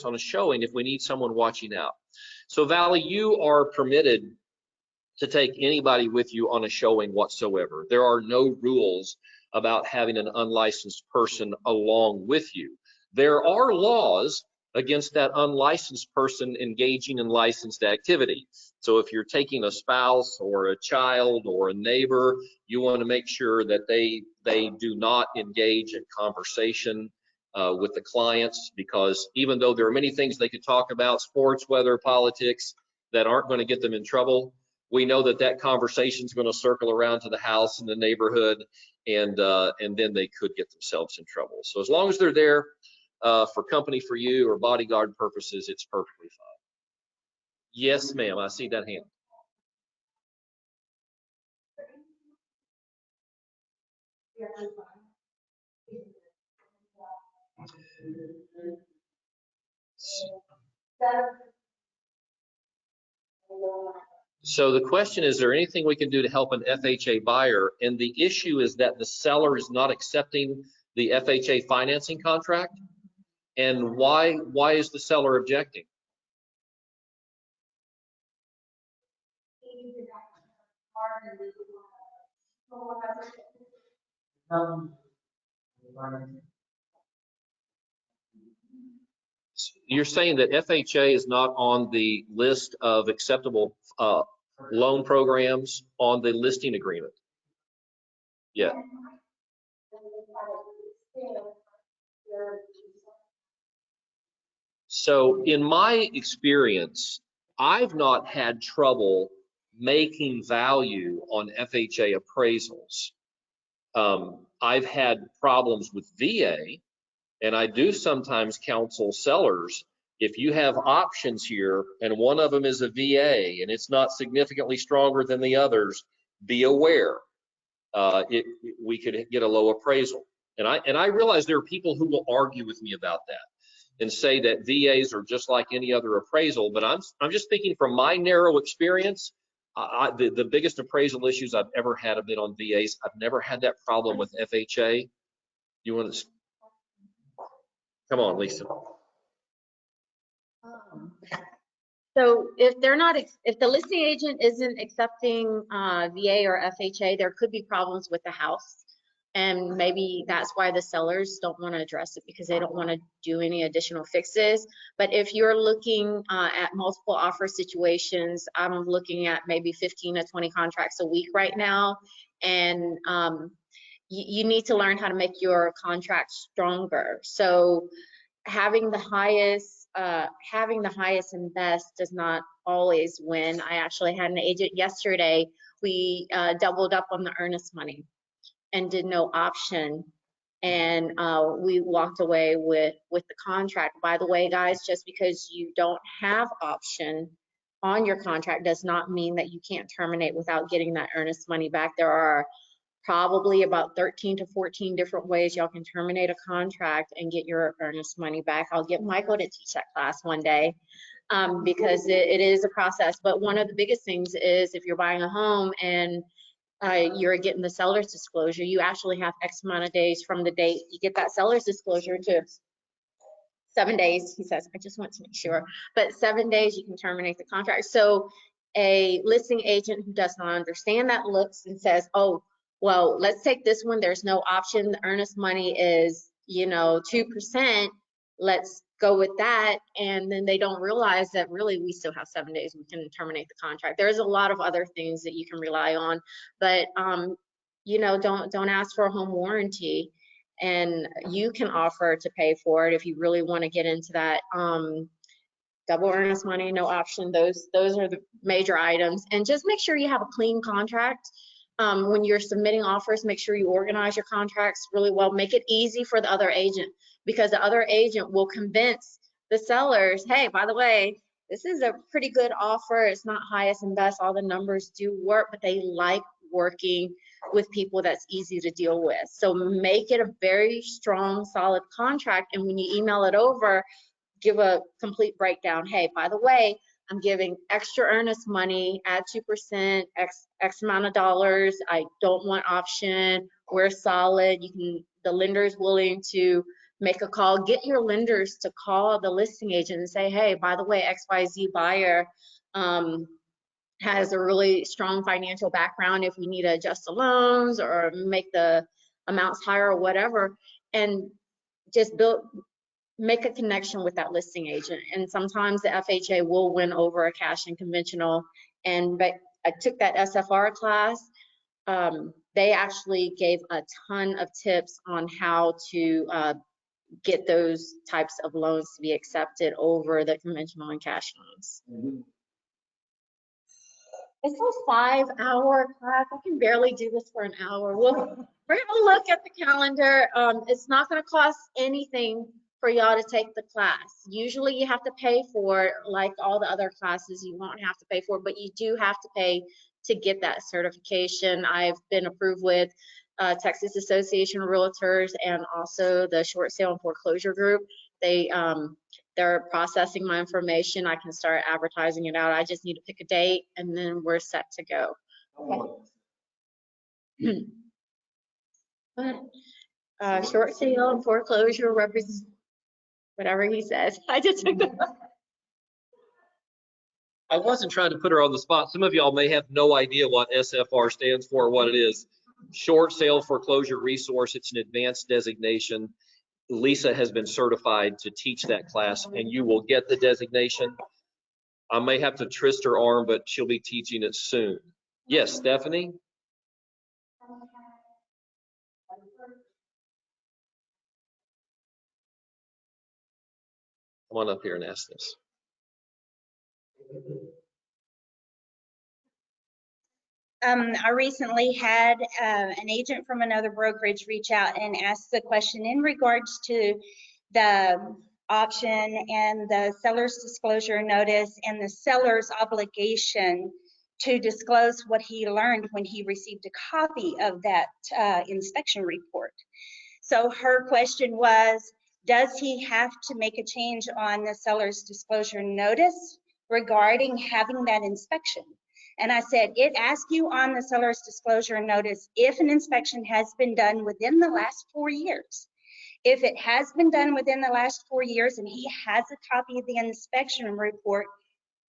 on a showing if we need someone watching out? So Valley, you are permitted to take anybody with you on a showing whatsoever. There are no rules about having an unlicensed person along with you. There are laws against that unlicensed person engaging in licensed activity. So if you're taking a spouse or a child or a neighbor, you want to make sure that they do not engage in conversation with the clients, because even though there are many things they could talk about, sports, weather, politics, that aren't going to get them in trouble, we know that that conversation is going to circle around to the house and the neighborhood, and then they could get themselves in trouble. So as long as they're there for company for you or bodyguard purposes, it's perfectly fine. Yes, ma'am, I see that hand. So the question is there anything we can do to help an FHA buyer? And the issue is that the seller is not accepting the FHA financing contract. And why is the seller objecting? You're saying that FHA is not on the list of acceptable loan programs on the listing agreement? Yeah. So in my experience, I've not had trouble making value on FHA appraisals. I've had problems with VA, and I do sometimes counsel sellers, if you have options here and one of them is a VA and it's not significantly stronger than the others, be aware. We could get a low appraisal. And I realize there are people who will argue with me about that and say that VAs are just like any other appraisal, but I'm just thinking from my narrow experience, the biggest appraisal issues I've ever had have been on VAs. I've never had that problem with FHA. You want to? Come on, Lisa. So if the listing agent isn't accepting VA or FHA, there could be problems with the house. And maybe that's why the sellers don't want to address it, because they don't want to do any additional fixes. But if you're looking at multiple offer situations, I'm looking at maybe 15 to 20 contracts a week right now. And you need to learn how to make your contract stronger. So having the highest and best does not always win. I actually had an agent yesterday. We doubled up on the earnest money and did no option, and we walked away with the contract. By the way, guys, just because you don't have option on your contract does not mean that you can't terminate without getting that earnest money back. There are probably about 13 to 14 different ways y'all can terminate a contract and get your earnest money back. I'll get Michael to teach that class one day, because it is a process. But one of the biggest things is if you're buying a home and you're getting the seller's disclosure, you actually have X amount of days from the date you get that seller's disclosure to 7 days, he says. I just want to make sure, but 7 days you can terminate the contract. So a listing agent who does not understand that looks and says, oh, well, let's take this one, there's no option, the earnest money is 2%, let's go with that. And then they don't realize that really we still have 7 days, we can terminate the contract. There's a lot of other things that you can rely on, but you know, don't ask for a home warranty, and you can offer to pay for it if you really want to get into that. Double earnest money, no option. Those are the major items. And just make sure you have a clean contract. When you're submitting offers, make sure you organize your contracts really well. Make it easy for the other agent, because the other agent will convince the sellers, hey, by the way, this is a pretty good offer. It's not highest and best. All the numbers do work, but they like working with people that's easy to deal with. So make it a very strong, solid contract. And when you email it over, give a complete breakdown. Hey, by the way, I'm giving extra earnest money, add 2%, X amount of dollars. I don't want option. We're solid. The lender is willing to make a call. Get your lenders to call the listing agent and say, hey, by the way, XYZ buyer has a really strong financial background. If we need to adjust the loans or make the amounts higher or whatever, and just make a connection with that listing agent. And sometimes the FHA will win over a cash and conventional. And I took that SFR class. They actually gave a ton of tips on how to get those types of loans to be accepted over the conventional and cash loans. It's a 5-hour class. I can barely do this for an hour. We're gonna look at the calendar. It's not gonna cost anything for y'all to take the class. Usually you have to pay for it, like all the other classes, you won't have to pay for it, but you do have to pay to get that certification. I've been approved with Texas Association of Realtors and also the Short Sale and Foreclosure Group. They're processing my information. I can start advertising it out. I just need to pick a date and then we're set to go. Okay. Short sale and foreclosure represents whatever he says. I just took the. I wasn't trying to put her on the spot. Some of y'all may have no idea what SFR stands for or what it is. Short Sale Foreclosure Resource. It's an advanced designation. Lisa has been certified to teach that class, and you will get the designation. I may have to twist her arm, but she'll be teaching it soon. Yes, Stephanie? Come on up here and ask this. I recently had an agent from another brokerage reach out and ask the question in regards to the option and the seller's disclosure notice and the seller's obligation to disclose what he learned when he received a copy of that inspection report. So her question was, does he have to make a change on the seller's disclosure notice regarding having that inspection? And I said, it asks you on the seller's disclosure notice if an inspection has been done within the last 4 years. If it has been done within the last 4 years and he has a copy of the inspection report,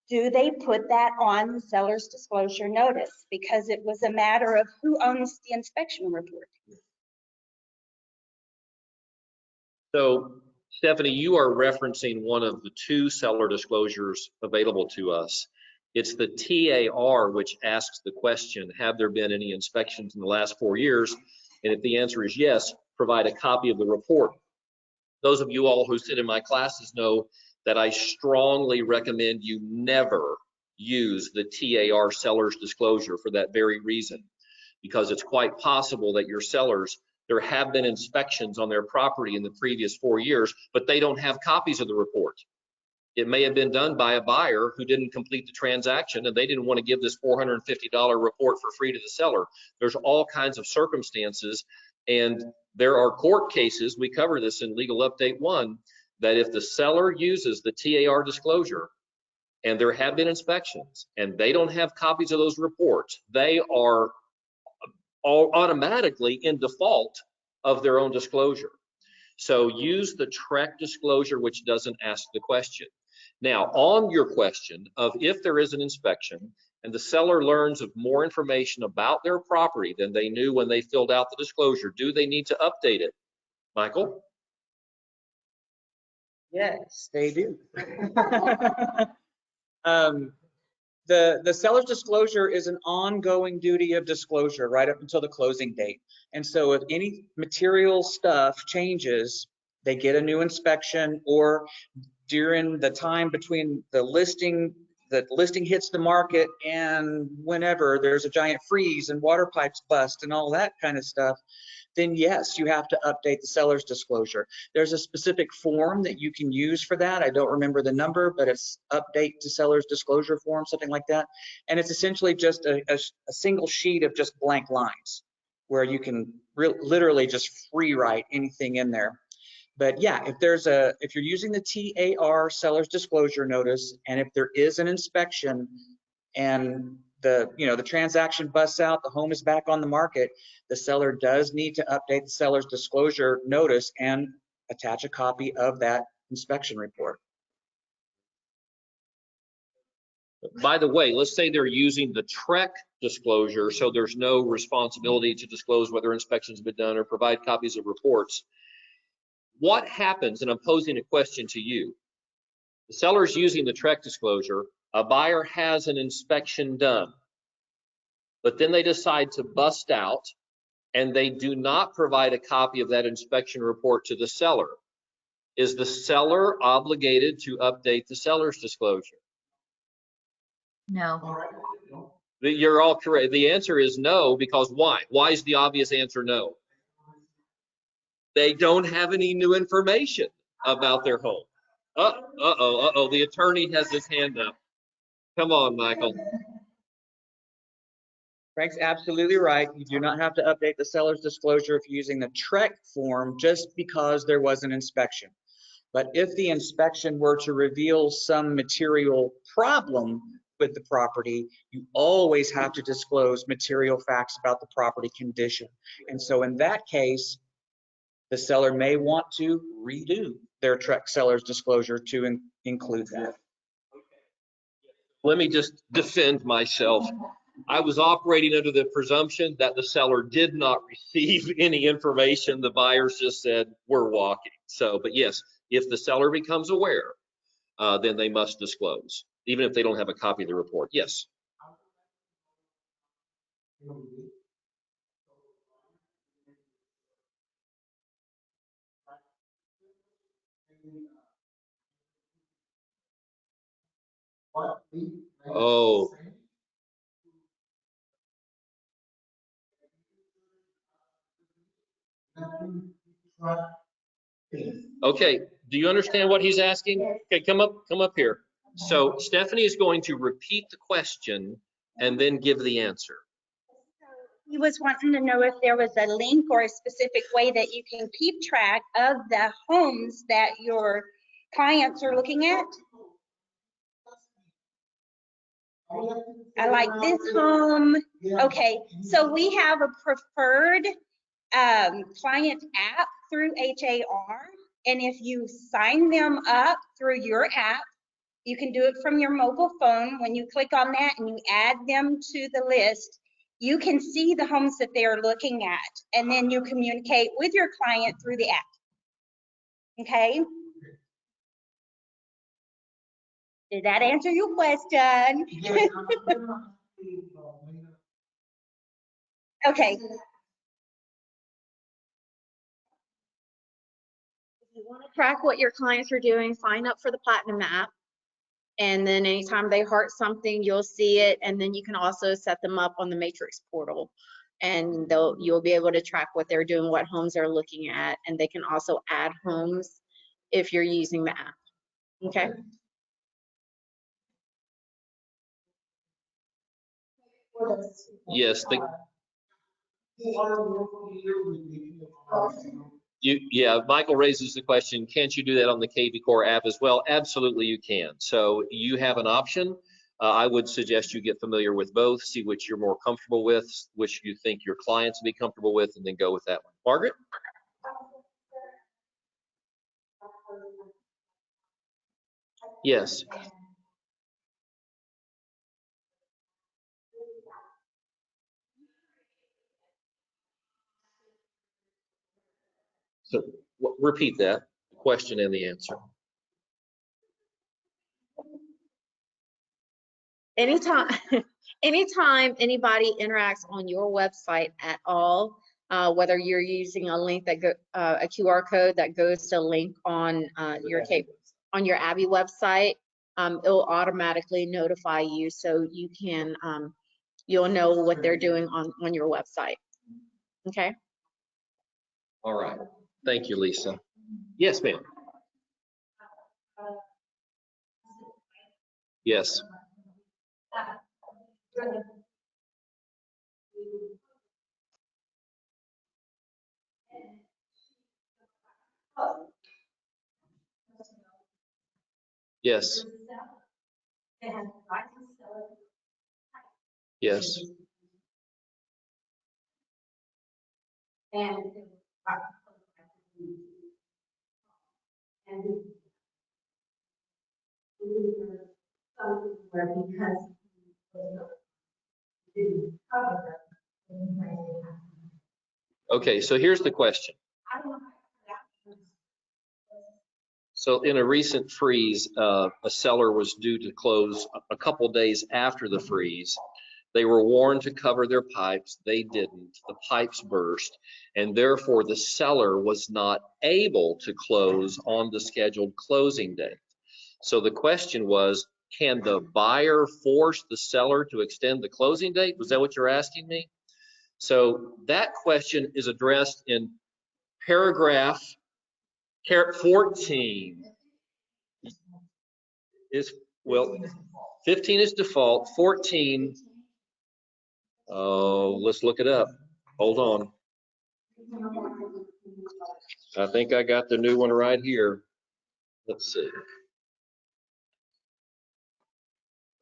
do they put that on the seller's disclosure notice? Because it was a matter of who owns the inspection report. So, Stephanie, you are referencing one of the 2 seller disclosures available to us. It's the TAR, which asks the question, have there been any inspections in the last 4 years? And if the answer is yes, provide a copy of the report. Those of you all who sit in my classes know that I strongly recommend you never use the TAR seller's disclosure for that very reason, because it's quite possible that your sellers, there have been inspections on their property in the previous 4 years, but they don't have copies of the report. It may have been done by a buyer who didn't complete the transaction and they didn't want to give this $450 report for free to the seller. There's all kinds of circumstances, and there are court cases, we cover this in Legal Update 1, that if the seller uses the TAR disclosure and there have been inspections and they don't have copies of those reports, they are all automatically in default of their own disclosure. So use the TREC disclosure, which doesn't ask the question. Now, on your question of if there is an inspection and the seller learns of more information about their property than they knew when they filled out the disclosure, do they need to update it? Michael? Yes, they do. The seller's disclosure is an ongoing duty of disclosure right up until the closing date. And so if any material stuff changes, they get a new inspection, or during the time between the listing hits the market and whenever there's a giant freeze and water pipes bust and all that kind of stuff, then yes, you have to update the seller's disclosure. There's a specific form that you can use for that. I don't remember the number, but it's update to seller's disclosure form, something like that. And it's essentially just a single sheet of just blank lines where you can literally just free write anything in there. But yeah, if you're using the TAR seller's disclosure notice, and if there is an inspection and the transaction busts out, the home is back on the market, the seller does need to update the seller's disclosure notice and attach a copy of that inspection report. By the way, let's say they're using the TREC disclosure, so there's no responsibility to disclose whether inspections have been done or provide copies of reports. What happens, and I'm posing a question to you, the seller's using the TREC disclosure, a buyer has an inspection done, but then they decide to bust out and they do not provide a copy of that inspection report to the seller. Is the seller obligated to update the seller's disclosure? No. You're all correct. The answer is no, because why? Why is the obvious answer no? They don't have any new information about their home. Uh-oh, the attorney has his hand up. Come on, Michael. Frank's absolutely right. You do not have to update the seller's disclosure if you're using the TREC form just because there was an inspection. But if the inspection were to reveal some material problem with the property, you always have to disclose material facts about the property condition. And so in that case, the seller may want to redo their TREC seller's disclosure to include that. Let me just defend myself. I was operating under the presumption that the seller did not receive any information. The buyers just said, we're walking. So, but yes, if the seller becomes aware, then they must disclose, even if they don't have a copy of the report. Yes. Oh. Okay, do you understand what he's asking? Okay, come up here. So Stephanie is going to repeat the question and then give the answer. He was wanting to know if there was a link or a specific way that you can keep track of the homes that your clients are looking at. I like this home. Okay, so we have a preferred client app through HAR, and if you sign them up through your app, you can do it from your mobile phone. When you click on that and you add them to the list, you can see the homes that they are looking at, and then you communicate with your client through the app. Okay? Did that answer your question? Okay. If you want to track what your clients are doing, sign up for the Platinum app. And then anytime they heart something, you'll see it. And then you can also set them up on the Matrix portal. And you'll be able to track what they're doing, what homes they're looking at. And they can also add homes if you're using the app. Okay? Yes. Yeah, Michael raises the question, can't you do that on the KV Core app as well? Absolutely you can. So you have an option. I would suggest you get familiar with both, see which you're more comfortable with, which you think your clients will be comfortable with, and then go with that one. Margaret? Yes. So repeat that, the question and the answer. Anytime, anytime anybody interacts on your website at all, whether you're using a link that a QR code that goes to a link on your Abbey website, it'll automatically notify you, so you can you'll know what they're doing on your website. Okay. All right. Thank you, Lisa. Yes, ma'am. Yes. Yes. Yes. Okay, so here's the question. So in a recent freeze, a seller was due to close a couple days after the freeze. They were warned to cover their pipes. They didn't. The pipes burst, and therefore the seller was not able to close on the scheduled closing date. So the question was, can the buyer force the seller to extend the closing date? Was that what you're asking me? So that question is addressed in paragraph 14. Well, 15 is default, 14, let's look it up. Hold on. I think I got the new one right here. Let's see.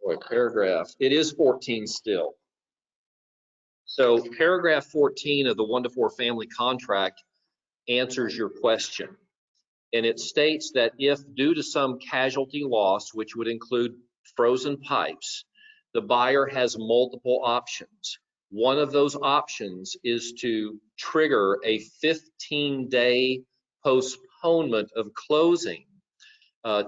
Boy, paragraph, it is 14 still. So paragraph 14 of the 1-to-4 family contract answers your question. And it states that if due to some casualty loss, which would include frozen pipes, the buyer has multiple options. One of those options is to trigger a 15-day postponement of closing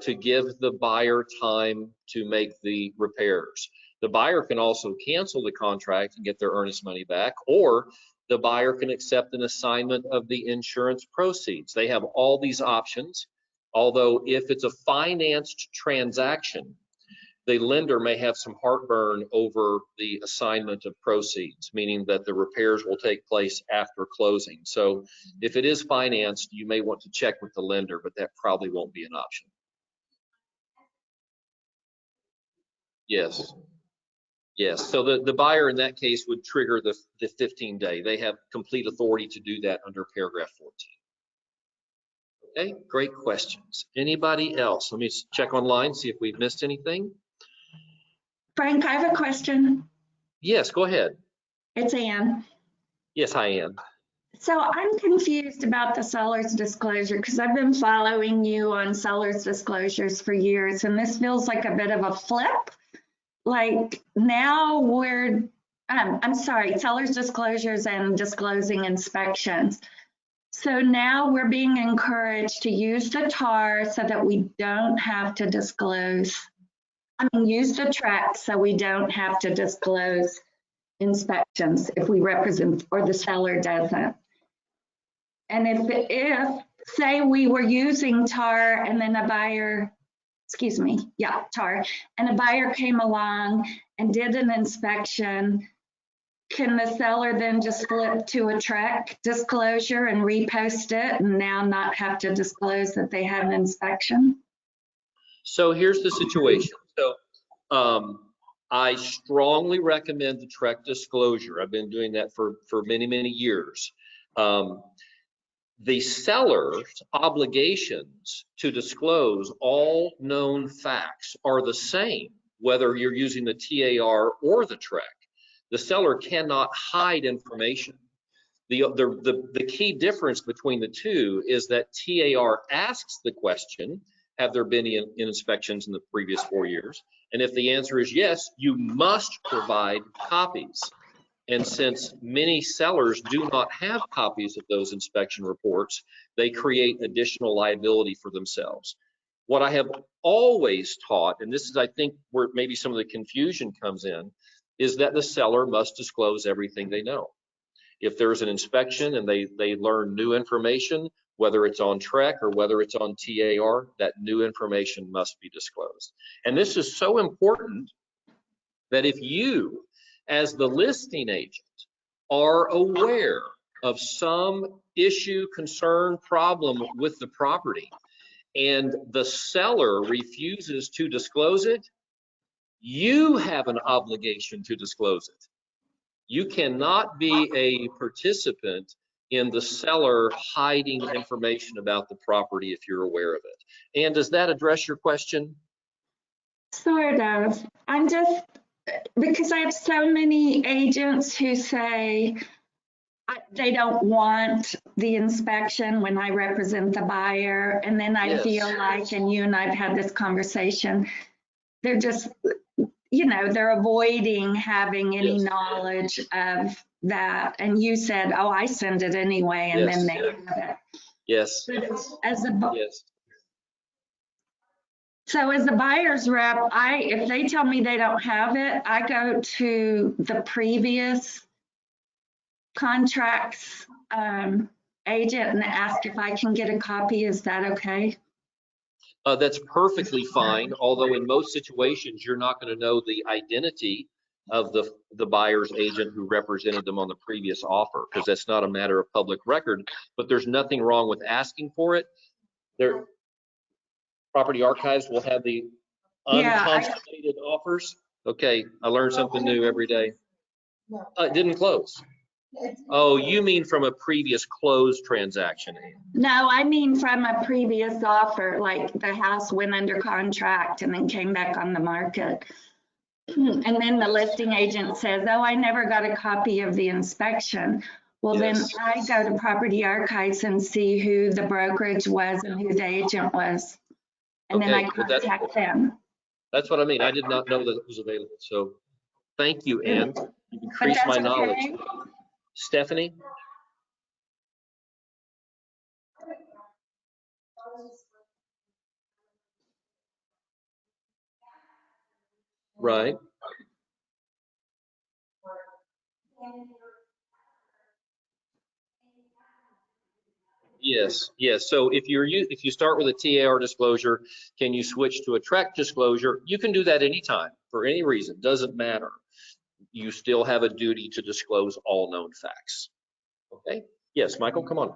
to give the buyer time to make the repairs. The buyer can also cancel the contract and get their earnest money back, or the buyer can accept an assignment of the insurance proceeds. They have all these options, although if it's a financed transaction, the lender may have some heartburn over the assignment of proceeds, meaning that the repairs will take place after closing. So if it is financed, you may want to check with the lender, but that probably won't be an option. Yes. Yes, so the buyer in that case would trigger the 15-day. They have complete authority to do that under paragraph 14. Okay, great questions. Anybody else? Let me check online, see if we've missed anything. Frank, I have a question. Yes, go ahead. It's Ann. Yes, hi, Ann. So I'm confused about the seller's disclosure because I've been following you on seller's disclosures for years, and this feels like a bit of a flip. Like now we're, I'm sorry, seller's disclosures and disclosing inspections. So now we're being encouraged to use the TAR so that we don't have to disclose. I mean, use the track so we don't have to disclose inspections if we represent, or the seller doesn't. And if say we were using TAR and then a buyer, TAR, and a buyer came along and did an inspection, can the seller then just flip to a track disclosure and repost it and now not have to disclose that they had an inspection? So here's the situation. So I strongly recommend the track disclosure. I've been doing that for many, many years. The seller's obligations to disclose all known facts are the same, whether you're using the TAR or the TREC. The seller cannot hide information. The key difference between the two is that TAR asks the question, have there been any inspections in the previous 4 years? And if the answer is yes, you must provide copies. And since many sellers do not have copies of those inspection reports, they create additional liability for themselves. What I have always taught, and this is, I think, where maybe some of the confusion comes in, is that the seller must disclose everything they know. If there's an inspection and they learn new information, whether it's on TREC or whether it's on TAR, that new information must be disclosed. And this is so important that if you, as the listing agent, are aware of some issue, concern, problem with the property, and the seller refuses to disclose it, you have an obligation to disclose it. You cannot be a participant in the seller hiding information about the property if you're aware of it. And does that address your question? Sort of. I'm just, because I have so many agents who say they don't want the inspection when I represent the buyer. And then I Yes. feel like, and you and I've had this conversation, they're just, you know, they're avoiding having any Yes. knowledge of that. And you said, oh, I send it anyway, and then Yes. they have it. Yes. But as a, Yes. so as a buyer's rep, if they tell me they don't have it, I go to the previous contracts agent and ask if I can get a copy. Is that okay? That's perfectly fine, although in most situations, you're not going to know the identity of the buyer's agent who represented them on the previous offer, because that's not a matter of public record. But there's nothing wrong with asking for it. Their property archives will have the unconsummated offers. Okay, I learn something new every day. It didn't close. Oh, you mean from a previous closed transaction? No, I mean from a previous offer, like the house went under contract and then came back on the market. And then the listing agent says, oh, I never got a copy of the inspection. Well, Yes. then I go to property archives and see who the brokerage was and who the agent was. And then I Okay, well, contact them. That's what I mean. I did not know that it was available. So thank you, Ann. You've But increased my that's knowledge. okay. Stephanie? Right. Yes, yes. So if you start with a TAR disclosure, can you switch to a TREC disclosure? You can do that anytime for any reason, doesn't matter. You still have a duty to disclose all known facts. Okay? Yes, Michael, come on.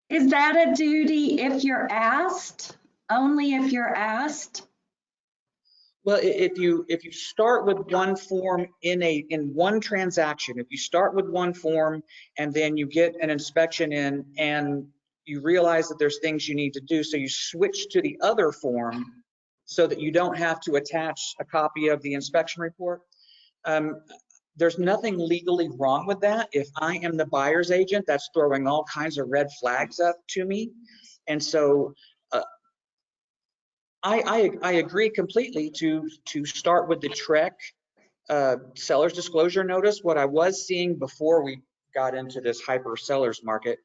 Is that a duty if you're asked? Only if you're asked? Well, if you start with one form in one transaction, if you start with one form and then you get an inspection in and you realize that there's things you need to do, so you switch to the other form so that you don't have to attach a copy of the inspection report. There's nothing legally wrong with that. If I am the buyer's agent, that's throwing all kinds of red flags up to me. And so I agree completely to start with the TREC seller's disclosure notice. What I was seeing before we got into this hyper sellers market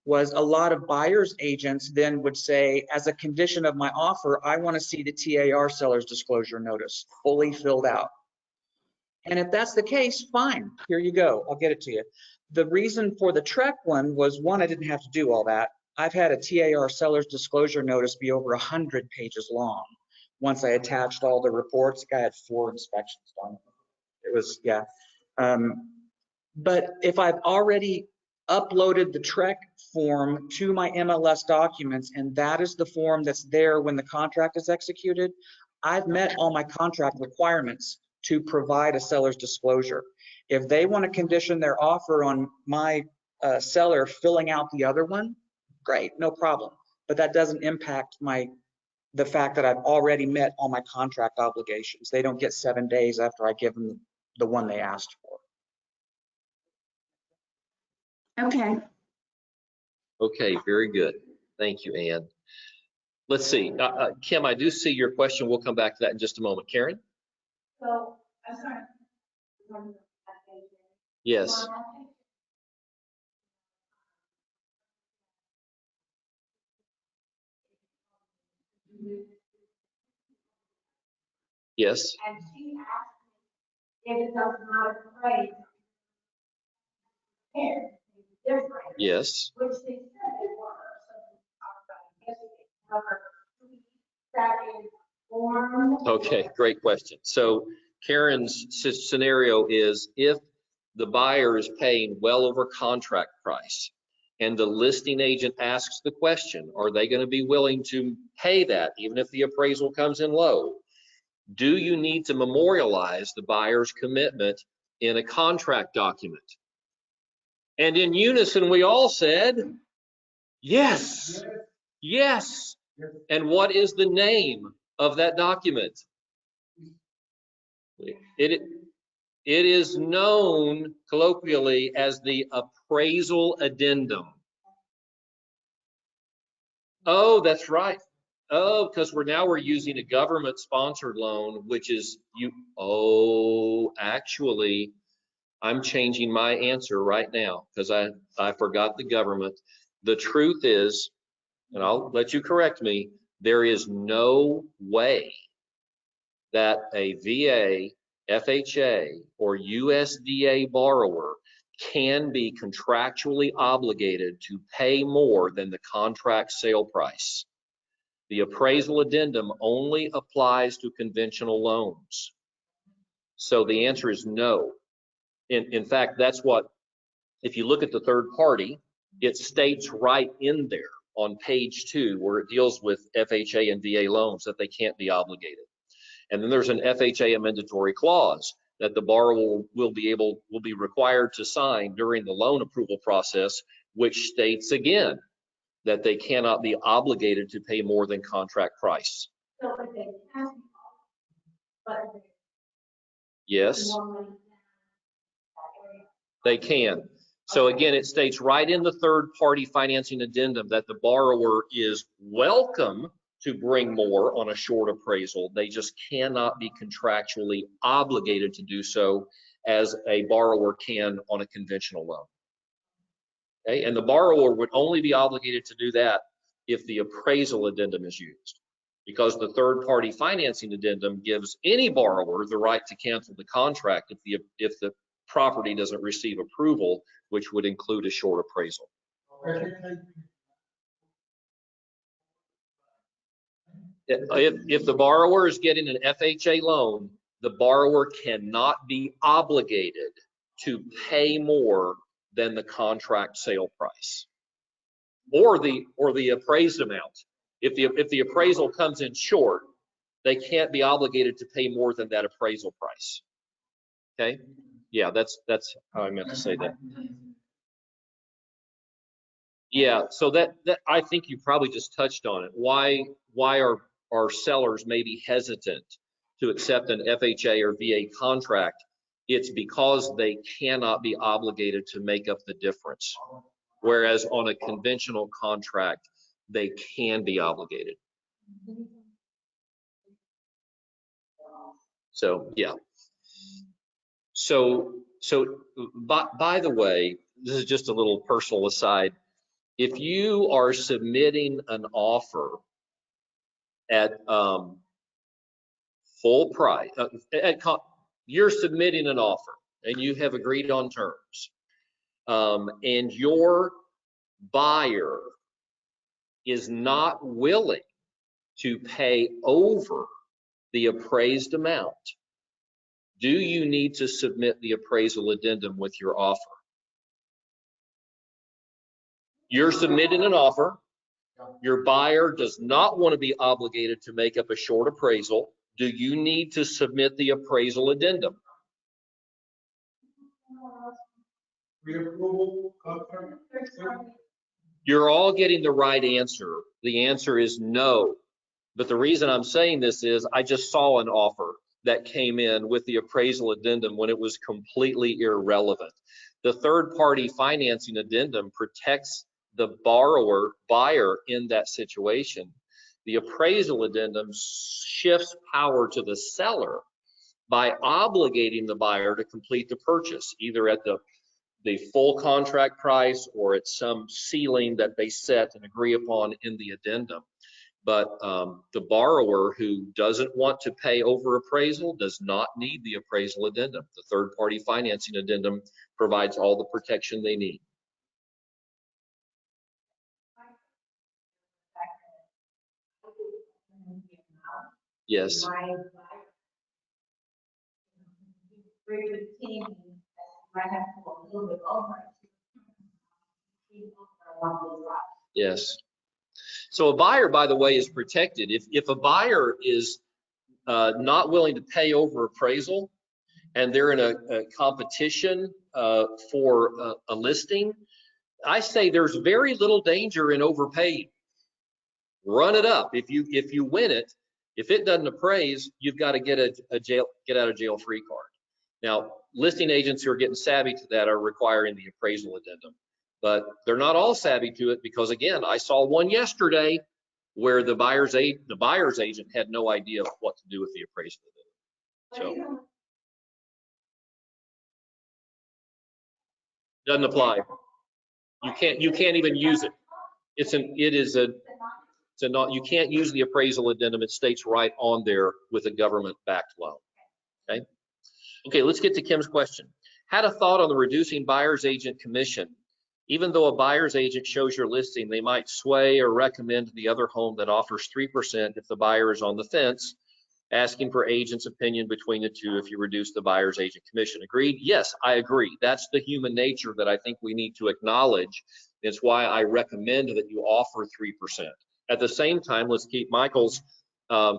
was a lot of buyer's agents then would say, as a condition of my offer, I want to see the TAR seller's disclosure notice fully filled out. And if that's the case, fine, here you go, I'll get it to you. The reason for the TREC one was, one, I didn't have to do all that. I've had a TAR seller's disclosure notice be over 100 pages long. Once I attached all the reports, I had 4 inspections done. It was, yeah. But if I've already uploaded the TREC form to my MLS documents, and that is the form that's there when the contract is executed, I've met all my contract requirements to provide a seller's disclosure. If they want to condition their offer on my seller filling out the other one, great, no problem. But that doesn't impact the fact that I've already met all my contract obligations. They don't get 7 days after I give them the one they asked for. Okay. Okay, very good. Thank you, Ann. Let's see. Kim, I do see your question. We'll come back to that in just a moment. Karen? So, I'm sorry. Yes. Yes, And she asked me if it does not appraise. Here, different. yes. Which they said they were, so we talked about it yesterday. However, that is form. Okay, great question. So Karen's scenario is if the buyer is paying well over contract price and the listing agent asks the question, are they going to be willing to pay that even if the appraisal comes in low? Do you need to memorialize the buyer's commitment in a contract document? And in unison, we all said, yes, yes. And what is the name of that document? It is known colloquially as the appraisal addendum. Oh, that's right. Oh, because we're using a government sponsored loan, which is actually, I'm changing my answer right now because I forgot the government. The truth is, and I'll let you correct me, there is no way that a VA, FHA, or USDA borrower can be contractually obligated to pay more than the contract sale price. The appraisal addendum only applies to conventional loans. So the answer is no. In fact, that's what, if you look at the third party, it states right in there on page 2 where it deals with FHA and VA loans that they can't be obligated. And then there's an FHA amendatory clause that the borrower will be required to sign during the loan approval process, which states again that they cannot be obligated to pay more than contract price. So if they can, but. Yes, they can. So again, it states right in the third party financing addendum that the borrower is welcome to bring more on a short appraisal. They just cannot be contractually obligated to do so as a borrower can on a conventional loan. Okay, and the borrower would only be obligated to do that if the appraisal addendum is used, because the third party financing addendum gives any borrower the right to cancel the contract if the property doesn't receive approval, which would include a short appraisal. If the borrower is getting an FHA loan, the borrower cannot be obligated to pay more than the contract sale price or the appraised amount. If the appraisal comes in short, they can't be obligated to pay more than that appraisal price. Okay? Yeah, that's how I meant to say that. Yeah, so that I think you probably just touched on it. Why are sellers maybe hesitant to accept an FHA or VA contract? It's because they cannot be obligated to make up the difference. Whereas on a conventional contract, they can be obligated. So yeah. So by the way, this is just a little personal aside. If you are submitting an offer at full price, you're submitting an offer and you have agreed on terms, and your buyer is not willing to pay over the appraised amount, do you need to submit the appraisal addendum with your offer? You're submitting an offer. Your buyer does not want to be obligated to make up a short appraisal. Do you need to submit the appraisal addendum? You're all getting the right answer. The answer is no. But the reason I'm saying this is I just saw an offer that came in with the appraisal addendum when it was completely irrelevant. The third party financing addendum protects the buyer in that situation. The appraisal addendum shifts power to the seller by obligating the buyer to complete the purchase, either at the full contract price or at some ceiling that they set and agree upon in the addendum. But the borrower who doesn't want to pay over appraisal does not need the appraisal addendum. The third-party financing addendum provides all the protection they need. Yes. Yes. So a buyer, by the way, is protected. If a buyer is not willing to pay over appraisal and they're in a competition for a listing, I say there's very little danger in overpaying. Run it up. If you win it, if it doesn't appraise, you've got to get a get out of jail free card. Now, listing agents who are getting savvy to that are requiring the appraisal addendum, but they're not all savvy to it because, again, I saw one yesterday where the buyer's agent had no idea what to do with the appraisal addendum. So doesn't apply. You can't even use it. You can't use the appraisal addendum. It states right on there with a government-backed loan. Okay, let's get to Kim's question. Had a thought on the reducing buyer's agent commission. Even though a buyer's agent shows your listing, they might sway or recommend the other home that offers 3% if the buyer is on the fence, asking for agent's opinion between the two if you reduce the buyer's agent commission. Agreed? Yes, I agree. That's the human nature that I think we need to acknowledge. It's why I recommend that you offer 3%. At the same time, let's keep Michael's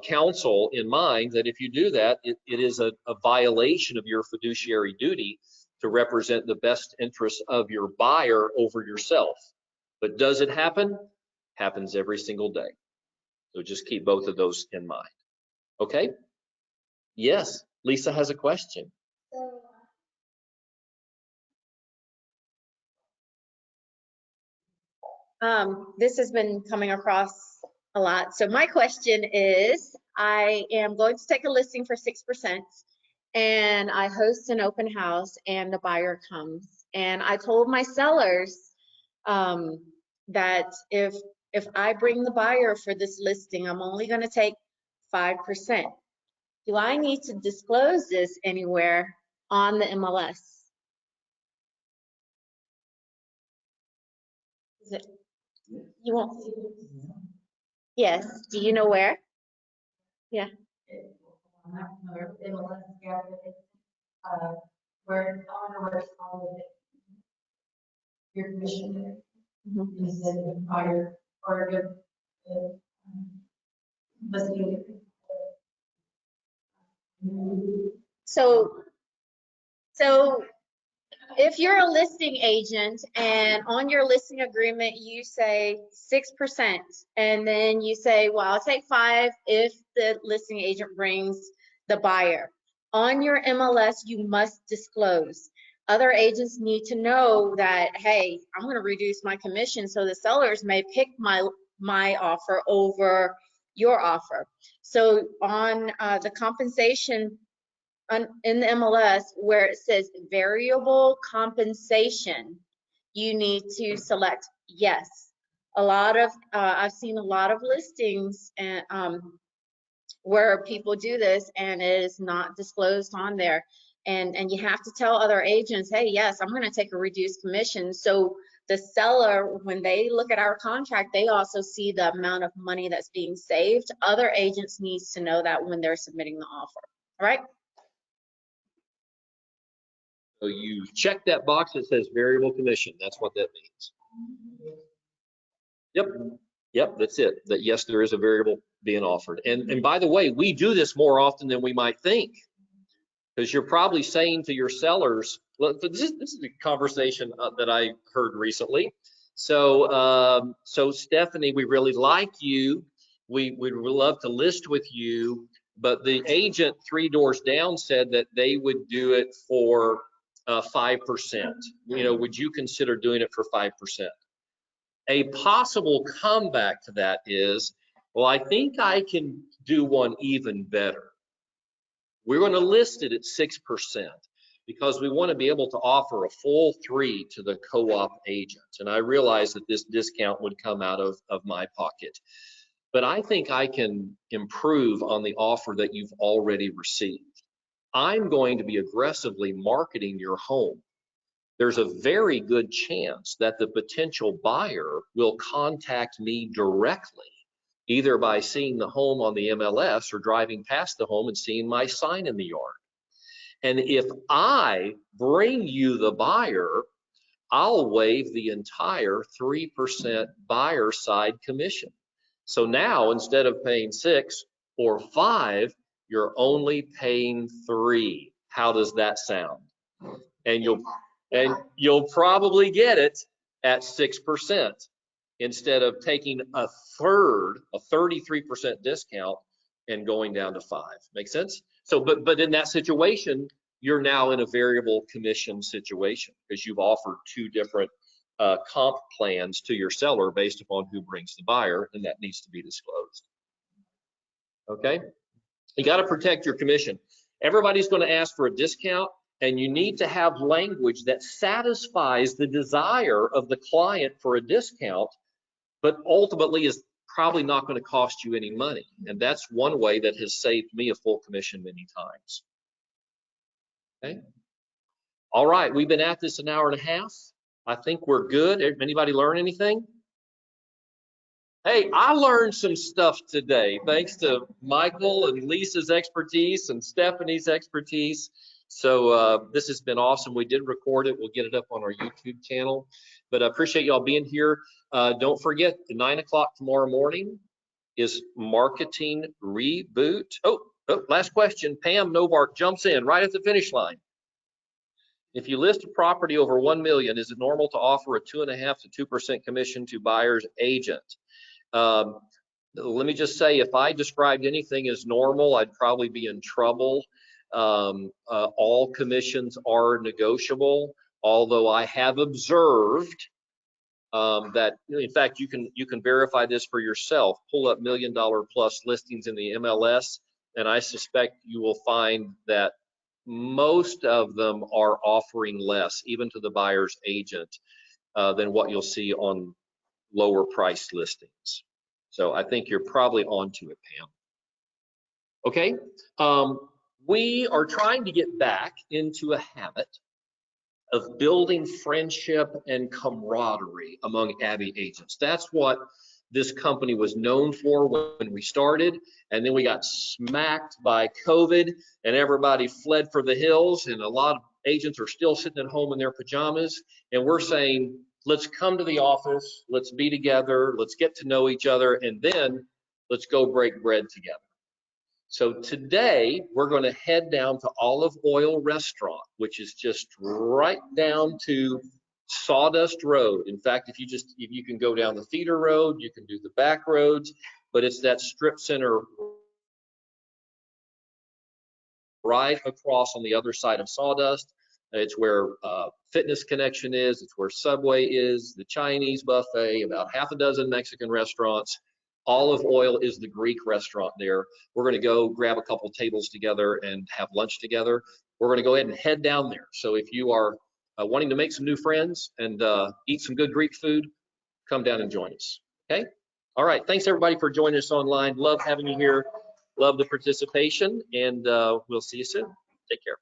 counsel in mind that if you do that, it is a violation of your fiduciary duty to represent the best interests of your buyer over yourself. But does it happen? Happens every single day. So just keep both of those in mind. Okay? Yes, Lisa has a question. This has been coming across a lot. So my question is, I am going to take a listing for 6% and I host an open house and the buyer comes. And I told my sellers that if I bring the buyer for this listing, I'm only going to take 5%. Do I need to disclose this anywhere on the MLS? Is it, you won't see it? Yes. Do you know where? Yeah. Where it's called your commission is the buyer or the listing. So if you're a listing agent and on your listing agreement you say 6% and then you say, well, I'll take 5 if the listing agent brings the buyer. On your MLS, you must disclose. Other agents need to know that, hey, I'm going to reduce my commission, so the sellers may pick my offer over your offer. So on the compensation in the MLS where it says variable compensation, you need to select yes. A lot of I've seen a lot of listings and where people do this and it is not disclosed on there, and you have to tell other agents, hey, yes, I'm going to take a reduced commission, so the seller, when they look at our contract, they also see the amount of money that's being saved. Other agents needs to know that when they're submitting the offer. All right. So you check that box that says variable commission. That's what that means. Yep, that's it. That yes, there is a variable being offered. And by the way, we do this more often than we might think, because you're probably saying to your sellers, look, this is a conversation that I heard recently. So Stephanie, we really like you. We'd love to list with you, but the agent 3 doors down said that they would do it for 5%. Would you consider doing it for 5%? A possible comeback to that is, well, I think I can do one even better. We're going to list it at 6% because we want to be able to offer a full 3 to the co-op agent. And I realize that this discount would come out of my pocket. but I think I can improve on the offer that you've already received. I'm going to be aggressively marketing your home. There's a very good chance that the potential buyer will contact me directly, either by seeing the home on the MLS or driving past the home and seeing my sign in the yard. And if I bring you the buyer, I'll waive the entire 3% buyer side commission. So now instead of paying 6 or 5, you're only paying 3. How does that sound? And you'll probably get it at 6% instead of taking a third, a 33% discount and going down to 5. Make sense? So, but in that situation, you're now in a variable commission situation because you've offered 2 different comp plans to your seller based upon who brings the buyer, and that needs to be disclosed. Okay? You got to protect your commission. Everybody's going to ask for a discount, and you need to have language that satisfies the desire of the client for a discount, but ultimately is probably not going to cost you any money. And that's one way that has saved me a full commission many times. Okay. All right, we've been at this an hour and a half. I think we're good. Anybody learn anything? Hey, I learned some stuff today, thanks to Michael and Lisa's expertise and Stephanie's expertise. So this has been awesome. We did record it. We'll get it up on our YouTube channel. But I appreciate y'all being here. Don't forget, at 9 o'clock tomorrow morning is Marketing Reboot. Oh, last question. Pam Novark jumps in right at the finish line. If you list a property over 1 million, is it normal to offer a 2.5 to 2% commission to buyer's agent? Let me just say, if I described anything as normal, I'd probably be in trouble. All commissions are negotiable, although I have observed that, in fact, you can verify this for yourself. Pull up $1 million plus listings in the MLS, and I suspect you will find that most of them are offering less, even to the buyer's agent, than what you'll see on lower priced listings. So I think you're probably onto it, Pam. Okay, we are trying to get back into a habit of building friendship and camaraderie among Abbey agents. That's what this company was known for when we started, and then we got smacked by COVID and everybody fled for the hills, and a lot of agents are still sitting at home in their pajamas, and we're saying, let's come to the office, let's be together, let's get to know each other, and then let's go break bread together. So today we're going to head down to Olive Oil Restaurant, which is just right down to Sawdust Road. In fact, if you can go down the feeder road, you can do the back roads, but it's that strip center right across on the other side of Sawdust. It's where Fitness Connection is, it's where Subway is, the Chinese buffet, about half a dozen Mexican restaurants. Olive Oil is the Greek restaurant there. We're going to go grab a couple tables together and have lunch together. We're going to go ahead and head down there. So if you are wanting to make some new friends and eat some good Greek food, come down and join us. Okay? All right. Thanks everybody for joining us online. Love having you here. Love the participation, and we'll see you soon. Take care.